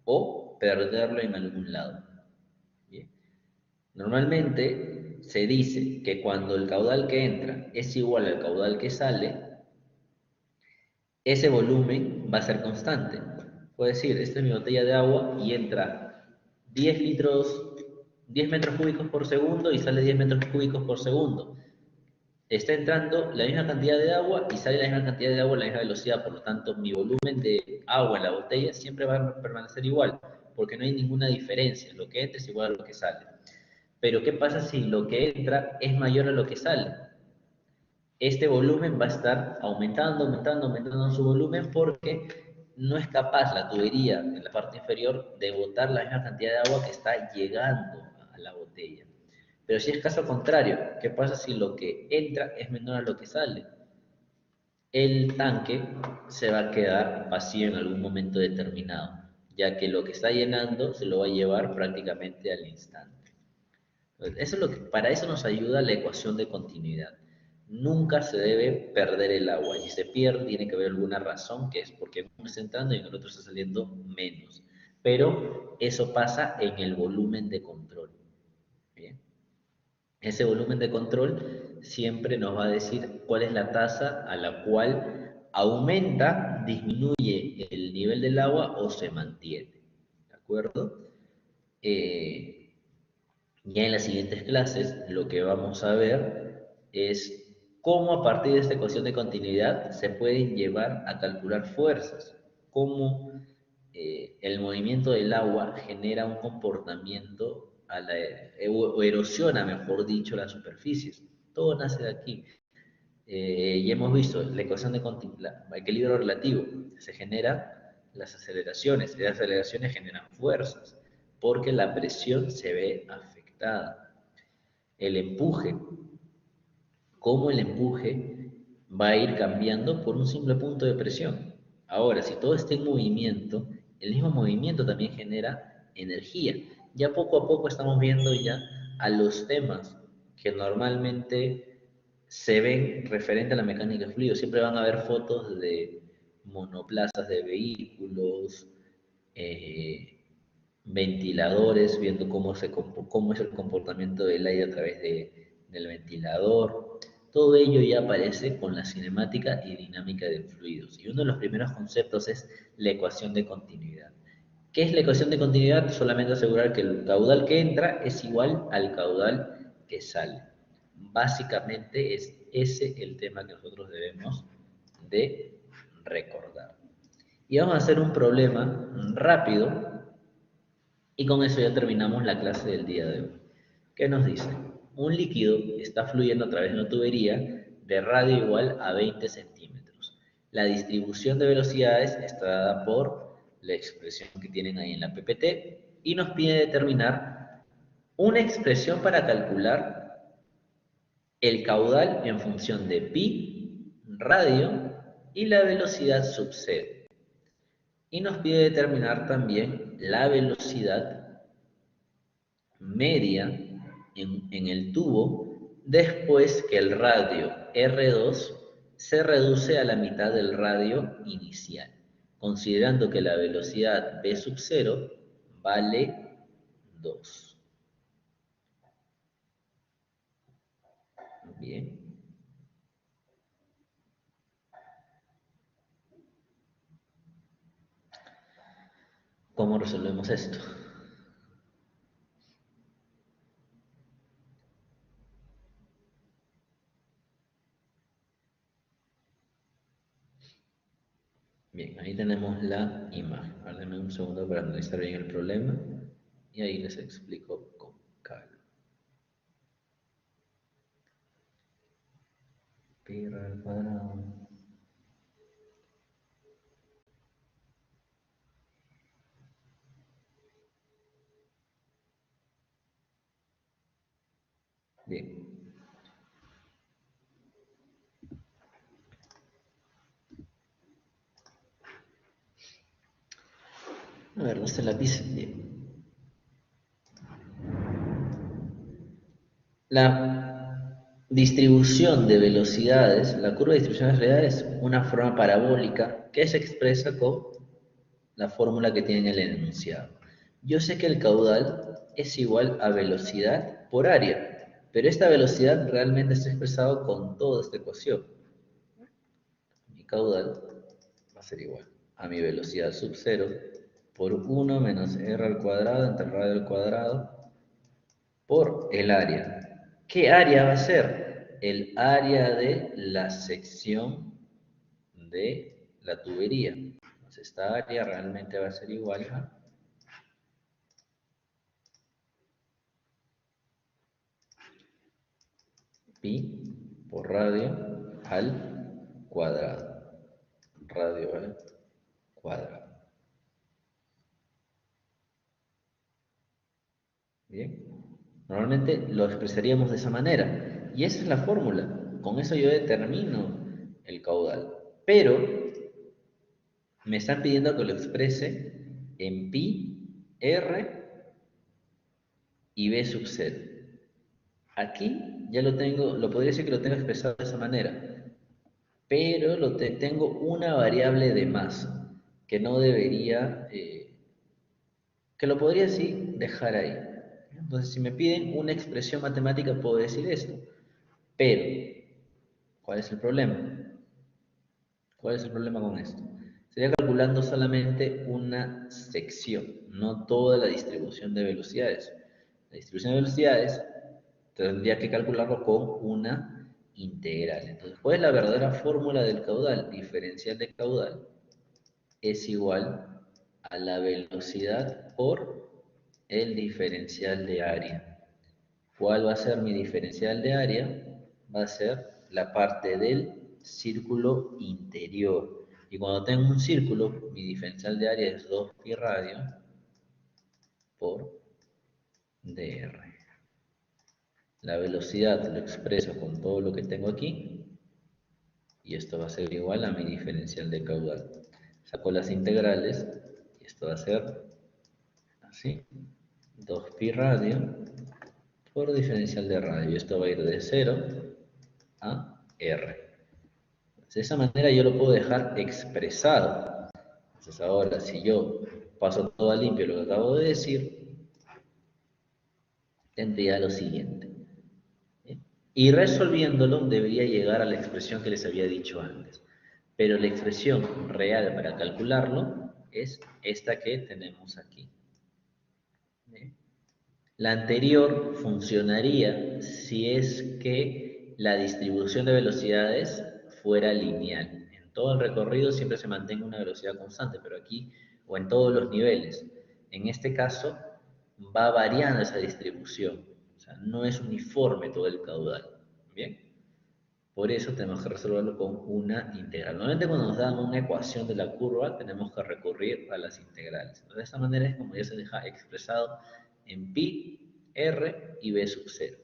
o perderlo en algún lado. ¿Bien? Normalmente se dice que cuando el caudal que entra es igual al caudal que sale, ese volumen va a ser constante. Puedo decir, esta es mi botella de agua y entra 10 litros, 10 metros cúbicos por segundo y sale 10 metros cúbicos por segundo. Está entrando la misma cantidad de agua y sale la misma cantidad de agua a la misma velocidad, por lo tanto mi volumen de agua en la botella siempre va a permanecer igual, porque no hay ninguna diferencia, lo que entra es igual a lo que sale. Pero ¿qué pasa si lo que entra es mayor a lo que sale? Este volumen va a estar aumentando su volumen porque no es capaz la tubería en la parte inferior de botar la misma cantidad de agua que está llegando a la botella. Pero si es caso contrario, ¿qué pasa si lo que entra es menor a lo que sale? El tanque se va a quedar vacío en algún momento determinado, ya que lo que está llenando se lo va a llevar prácticamente al instante. Entonces, eso es lo que, para eso nos ayuda la ecuación de continuidad. Nunca se debe perder el agua. Y si se pierde, tiene que haber alguna razón, que es porque uno está entrando y en el otro está saliendo menos. Pero eso pasa en el volumen de control. ¿Bien? Ese volumen de control siempre nos va a decir cuál es la tasa a la cual aumenta, disminuye el nivel del agua o se mantiene. ¿De acuerdo? Ya en las siguientes clases lo que vamos a ver es cómo a partir de esta ecuación de continuidad se pueden llevar a calcular fuerzas, cómo el movimiento del agua genera un comportamiento o erosiona, mejor dicho, las superficies. todo nace de aquí. Y hemos visto la ecuación de equilibrio relativo, se genera las aceleraciones generan fuerzas, porque la presión se ve afectada. El empuje, cómo el empuje va a ir cambiando por un simple punto de presión. Ahora, si todo está en movimiento, el mismo movimiento también genera energía. Ya poco a poco estamos viendo ya a los temas que normalmente se ven referente a la mecánica de fluidos. Siempre van a haber fotos de monoplazas de vehículos, eh, ventiladores, viendo cómo es el comportamiento del aire a través del ventilador. Todo ello ya aparece con la cinemática y dinámica de fluidos. Y uno de los primeros conceptos es la ecuación de continuidad. ¿Qué es la ecuación de continuidad? Solamente asegurar que el caudal que entra es igual al caudal que sale. Básicamente es ese el tema que nosotros debemos de recordar. Y vamos a hacer un problema rápido y con eso ya terminamos la clase del día de hoy. ¿Qué nos dice? Un líquido está fluyendo a través de una tubería de radio igual a 20 centímetros. La distribución de velocidades está dada por la expresión que tienen ahí en la PPT y nos pide determinar una expresión para calcular el caudal en función de pi, radio y la velocidad sub cero. Y nos pide determinar también la velocidad media en el tubo después que el radio R2 se reduce a la mitad del radio inicial, considerando que la velocidad V sub 0 vale 2. Bien. ¿Cómo resolvemos esto? Bien, ahí tenemos la imagen. Ahora denme un segundo para analizar bien el problema y ahí les explico con calma. Pi al cuadrado. Bien. A ver, los lápiz. Bien. La distribución de velocidades, la curva de distribución de velocidades es una forma parabólica que se expresa con la fórmula que tiene en el enunciado. Yo sé que el caudal es igual a velocidad por área, pero esta velocidad realmente está expresado con toda esta ecuación. Mi caudal va a ser igual a mi velocidad sub 0 por 1 menos r al cuadrado entre radio al cuadrado por el área. ¿Qué área va a ser? El área de la sección de la tubería. Entonces, esta área realmente va a ser igual a pi por radio al cuadrado. Radio al cuadrado. Bien. Normalmente lo expresaríamos de esa manera. Y esa es la fórmula. Con eso yo determino el caudal. Pero me están pidiendo que lo exprese en pi, r y b sub 0. Aquí ya lo tengo, lo podría decir que lo tengo expresado de esa manera. Pero tengo una variable de más que no debería, que lo podría así dejar ahí. Entonces, si me piden una expresión matemática, puedo decir esto. Pero, ¿cuál es el problema? ¿Cuál es el problema con esto? Sería calculando solamente una sección, no toda la distribución de velocidades. La distribución de velocidades tendría que calcularlo con una integral. Entonces, ¿cuál es la verdadera fórmula del caudal? Diferencial de caudal es igual a la velocidad por el diferencial de área. ¿Cuál va a ser mi diferencial de área? va a ser la parte del círculo interior. Y cuando tengo un círculo, mi diferencial de área es 2pi radio por dr. La velocidad lo expreso con todo lo que tengo aquí. Y esto va a ser igual a mi diferencial de caudal. Saco las integrales y esto va a ser así. 2pi radio por diferencial de radio. Y esto va a ir de 0 a r. De esa manera yo lo puedo dejar expresado. Entonces ahora, si yo paso todo a limpio lo que acabo de decir, tendría lo siguiente. ¿Bien? Y resolviéndolo debería llegar a la expresión que les había dicho antes. Pero la expresión real para calcularlo es esta que tenemos aquí. ¿Bien? La anterior funcionaría si es que la distribución de velocidades fuera lineal. En todo el recorrido siempre se mantenga una velocidad constante, pero aquí, o en todos los niveles, en este caso va variando esa distribución. O sea, no es uniforme todo el caudal. ¿Bien? Por eso tenemos que resolverlo con una integral. Normalmente cuando nos dan una ecuación de la curva, tenemos que recurrir a las integrales. Entonces, de esta manera es como ya se deja expresado en pi, r y b sub 0.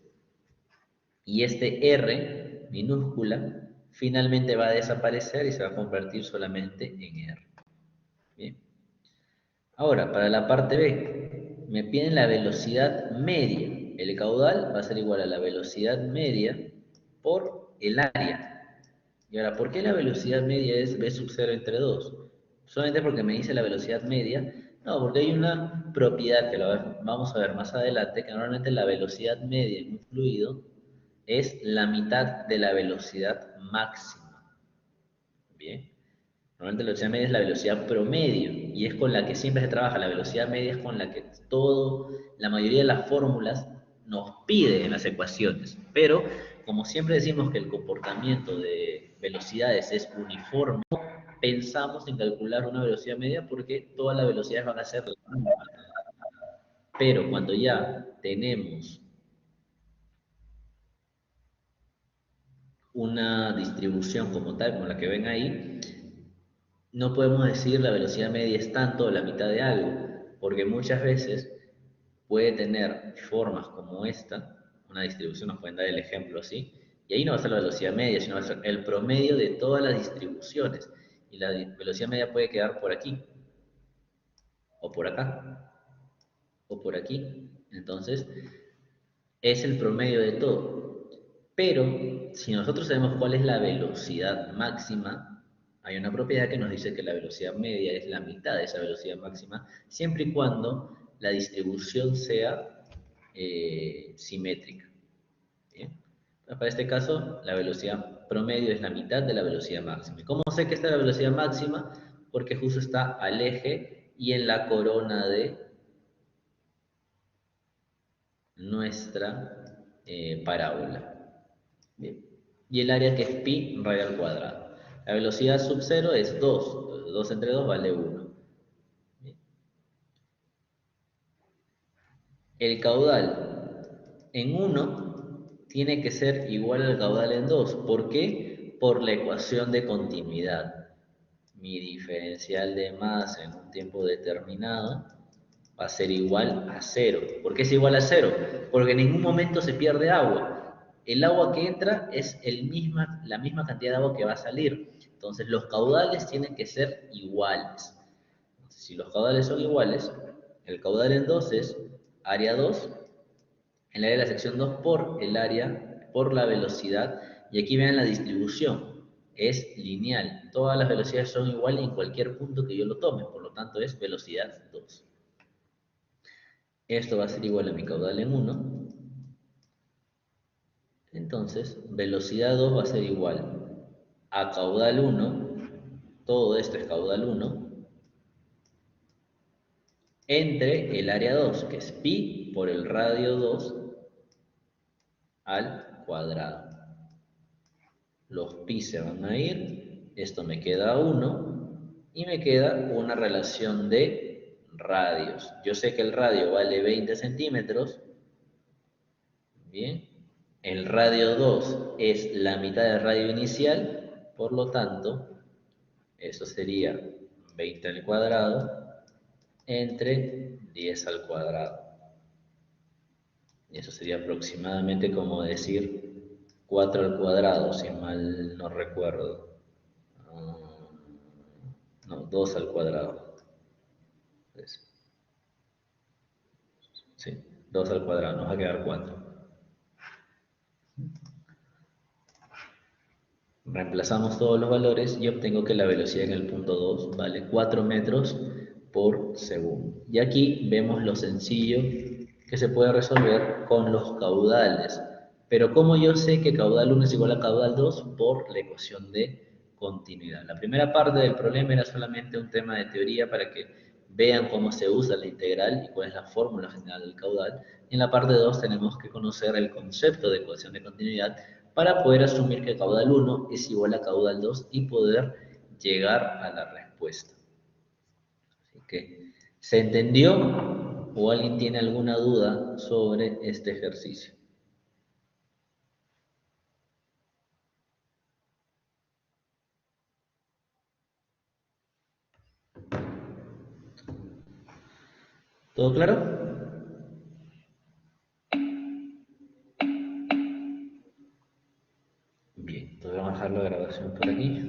Y este r minúscula finalmente va a desaparecer y se va a convertir solamente en r. Bien. Ahora, para la parte B, me piden la velocidad media. El caudal va a ser igual a la velocidad media por el área. Y ahora, ¿por qué la velocidad media es b sub 0 entre 2? ¿Solamente porque me dice la velocidad media? No, porque hay una propiedad que vamos a ver más adelante, que normalmente la velocidad media en un fluido es la mitad de la velocidad máxima. Bien. Normalmente la velocidad media es la velocidad promedio y es con la que siempre se trabaja. La velocidad media es con la que la mayoría de las fórmulas nos pide en las ecuaciones. Pero como siempre decimos que el comportamiento de velocidades es uniforme, pensamos en calcular una velocidad media porque todas las velocidades van a ser la misma. Pero cuando ya tenemos una distribución como tal, como la que ven ahí, no podemos decir la velocidad media es tanto o la mitad de algo, porque muchas veces puede tener formas como esta, una distribución, nos pueden dar el ejemplo así, y ahí no va a ser la velocidad media, sino va a ser el promedio de todas las distribuciones. Y la velocidad media puede quedar por aquí, o por acá, o por aquí. Entonces, es el promedio de todo. Pero, si nosotros sabemos cuál es la velocidad máxima, hay una propiedad que nos dice que la velocidad media es la mitad de esa velocidad máxima, siempre y cuando la distribución sea simétrica. ¿Bien? Para este caso, la velocidad promedio es la mitad de la velocidad máxima. ¿Y cómo sé que esta es la velocidad máxima? Porque justo está al eje y en la corona de nuestra parábola. Bien. Y el área que es pi radio al cuadrado. La velocidad sub 0 es 2. 2 entre 2 vale 1. Bien. El caudal en 1 tiene que ser igual al caudal en 2. ¿Por qué? Por la ecuación de continuidad. Mi diferencial de masa en un tiempo determinado va a ser igual a 0. ¿Por qué es igual a 0? Porque en ningún momento se pierde agua. El agua que entra es la misma cantidad de agua que va a salir. Entonces los caudales tienen que ser iguales. Entonces, si los caudales son iguales, el caudal en 2 es área 2, el área de la sección 2 por el área, por la velocidad. Y aquí vean la distribución. Es lineal. Todas las velocidades son iguales en cualquier punto que yo lo tome. Por lo tanto es velocidad 2. Esto va a ser igual a mi caudal en 1. Entonces, velocidad 2 va a ser igual a caudal 1. Todo esto es caudal 1. Entre el área 2, que es pi por el radio 2 al cuadrado. Los pi se van a ir. Esto me queda 1. Y me queda una relación de radios. Yo sé que el radio vale 20 centímetros. Bien. El radio 2 es la mitad del radio inicial, por lo tanto, eso sería 20 al cuadrado entre 10 al cuadrado. Y eso sería aproximadamente como decir 4 al cuadrado, si mal no recuerdo. No, 2 al cuadrado. Sí, 2 al cuadrado, nos va a quedar 4. Reemplazamos todos los valores y obtengo que la velocidad en el punto 2 vale 4 metros por segundo. Y aquí vemos lo sencillo que se puede resolver con los caudales. Pero ¿cómo yo sé que caudal 1 es igual a caudal 2? Por la ecuación de continuidad. La primera parte del problema era solamente un tema de teoría para que vean cómo se usa la integral y cuál es la fórmula general del caudal. Y en la parte 2 tenemos que conocer el concepto de ecuación de continuidad para poder asumir que caudal 1 es igual a caudal 2 y poder llegar a la respuesta. Así que, ¿se entendió o alguien tiene alguna duda sobre este ejercicio? ¿Todo claro? Bien, entonces vamos a dejar la grabación por aquí.